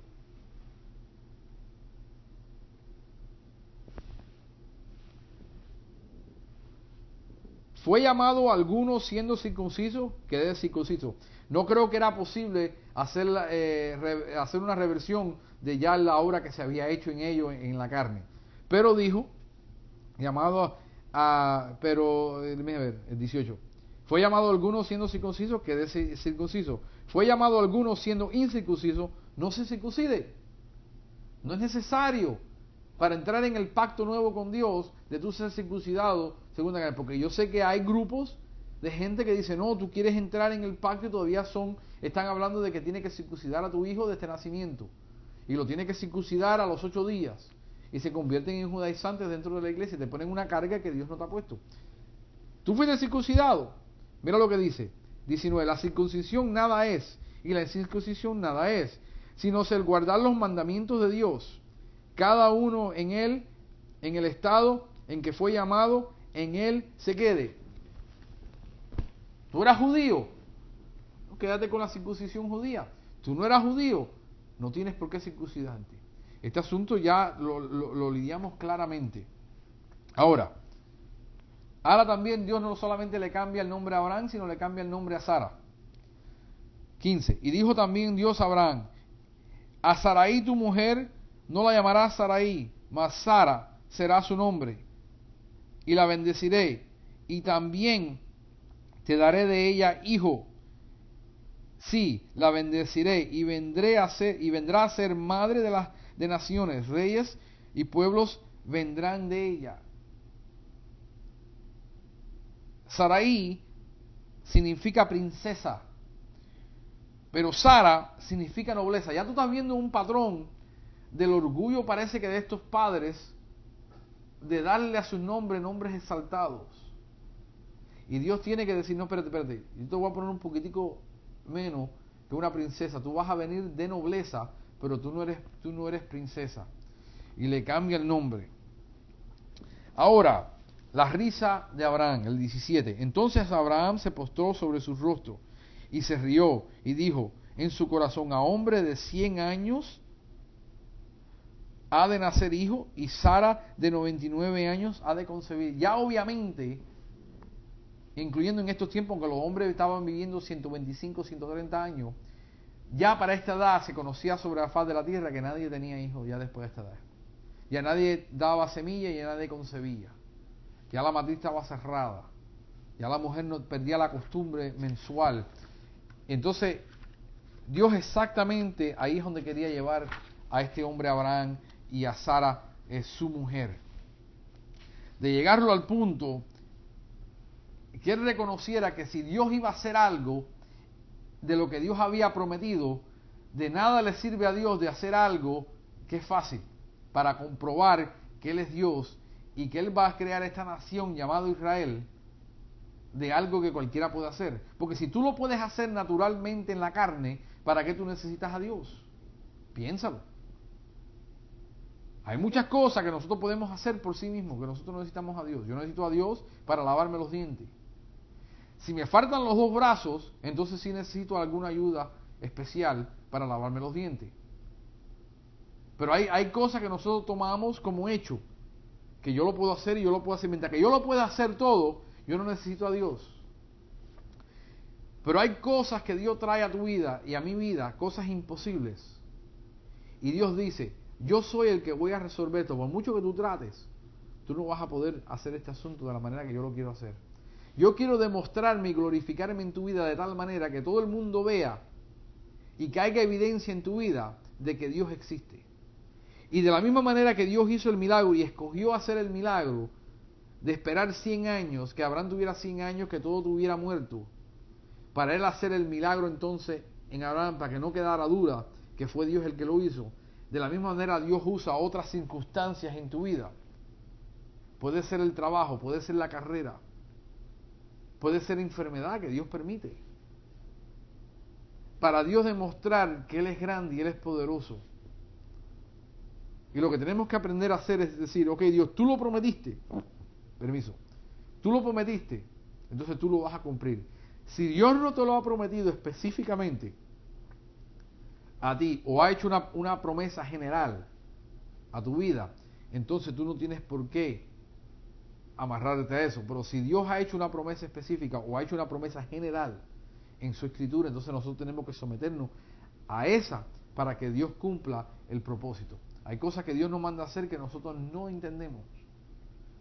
Speaker 1: ¿Fue llamado alguno siendo circunciso? Quedé circunciso. No creo que era posible hacer una reversión de ya la obra que se había hecho en ellos en la carne. Pero dijo, déjame ver, el 18. ¿Fue llamado alguno siendo circunciso? Quedé circunciso. ¿Fue llamado alguno siendo incircunciso? No se circuncide. No es necesario para entrar en el pacto nuevo con Dios de tú ser circuncidado según la carne. Porque yo sé que hay grupos de gente que dice, no, tú quieres entrar en el pacto y todavía están hablando de que tienes que circuncidar a tu hijo desde nacimiento. Y lo tienes que circuncidar a los 8 días. Y se convierten en judaizantes dentro de la iglesia y te ponen una carga que Dios no te ha puesto. Tú fuiste circuncidado. Mira lo que dice. 19. La circuncisión nada es, y la incircuncisión nada es, sino el guardar los mandamientos de Dios, cada uno en él, en el estado en que fue llamado, en él se quede. ¿Tú eras judío? Quédate con la circuncisión judía. ¿Tú no eras judío? No tienes por qué circuncidarte. Este asunto ya lo lidiamos claramente. Ahora también Dios no solamente le cambia el nombre a Abraham, sino le cambia el nombre a Sara. 15. Y dijo también Dios a Abraham: a Sarai tu mujer no la llamarás Sarai, mas Sara será su nombre, y la bendeciré, y también te daré de ella hijo. Sí, la bendeciré, y vendrá a ser madre de naciones, reyes y pueblos vendrán de ella. Sarai significa princesa, pero Sara significa nobleza. Ya tú estás viendo un patrón del orgullo, parece que de estos padres, de darle a su nombre nombres exaltados. Y Dios tiene que decir: no, espérate, yo te voy a poner un poquitico menos que una princesa. Tú vas a venir de nobleza, pero tú no eres princesa. Y le cambia el nombre. Ahora, la risa de Abraham, el 17. Entonces Abraham se postró sobre su rostro y se rió y dijo en su corazón: a hombre de 100 años ha de nacer hijo, y Sara de 99 años ha de concebir. Ya obviamente, incluyendo en estos tiempos que los hombres estaban viviendo 125, 130 años, ya para esta edad se conocía sobre la faz de la tierra que nadie tenía hijos ya después de esta edad. Ya nadie daba semilla y ya nadie concebía. Ya la matriz estaba cerrada. Ya la mujer no perdía la costumbre mensual. Entonces, Dios exactamente ahí es donde quería llevar a este hombre Abraham y a Sara, su mujer. De llegarlo al punto que él reconociera que si Dios iba a hacer algo de lo que Dios había prometido, de nada le sirve a Dios de hacer algo que es fácil, para comprobar que Él es Dios y que Él va a crear esta nación llamada Israel de algo que cualquiera puede hacer. Porque si tú lo puedes hacer naturalmente en la carne, ¿para qué tú necesitas a Dios? Piénsalo. Hay muchas cosas que nosotros podemos hacer por sí mismos, que nosotros no necesitamos a Dios. Yo necesito a Dios para lavarme los dientes. Si me faltan los 2 brazos, entonces sí necesito alguna ayuda especial para lavarme los dientes. Pero hay cosas que nosotros tomamos como hecho, que yo lo puedo hacer y yo lo puedo hacer. Mientras que yo lo pueda hacer todo, yo no necesito a Dios. Pero hay cosas que Dios trae a tu vida y a mi vida, cosas imposibles. Y Dios dice: yo soy el que voy a resolver esto. Por mucho que tú trates, tú no vas a poder hacer este asunto de la manera que yo lo quiero hacer. Yo quiero demostrarme y glorificarme en tu vida de tal manera que todo el mundo vea y que haya evidencia en tu vida de que Dios existe. Y de la misma manera que Dios hizo el milagro y escogió hacer el milagro de esperar 100 años, que Abraham tuviera 100 años, que todo tuviera muerto, para él hacer el milagro entonces en Abraham, para que no quedara duda que fue Dios el que lo hizo. De la misma manera Dios usa otras circunstancias en tu vida. Puede ser el trabajo, puede ser la carrera, puede ser enfermedad que Dios permite, para Dios demostrar que Él es grande y Él es poderoso. Y lo que tenemos que aprender a hacer es decir: ok, Dios, tú lo prometiste, permiso, tú lo prometiste, entonces tú lo vas a cumplir. Si Dios no te lo ha prometido específicamente a ti, o ha hecho una promesa general a tu vida, entonces tú no tienes por qué amarrarte a eso. Pero si Dios ha hecho una promesa específica o ha hecho una promesa general en su escritura, entonces nosotros tenemos que someternos a esa para que Dios cumpla el propósito. Hay cosas que Dios nos manda a hacer que nosotros no entendemos,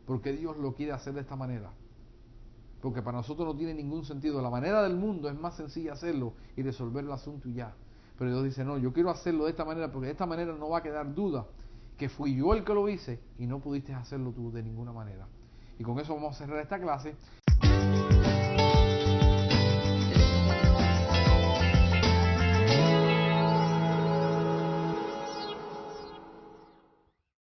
Speaker 1: porque Dios lo quiere hacer de esta manera, porque para nosotros no tiene ningún sentido. La manera del mundo es más sencilla hacerlo y resolver el asunto y ya. Pero Dios dice: no, yo quiero hacerlo de esta manera, porque de esta manera no va a quedar duda que fui yo el que lo hice y no pudiste hacerlo tú de ninguna manera. Y con eso vamos a cerrar esta clase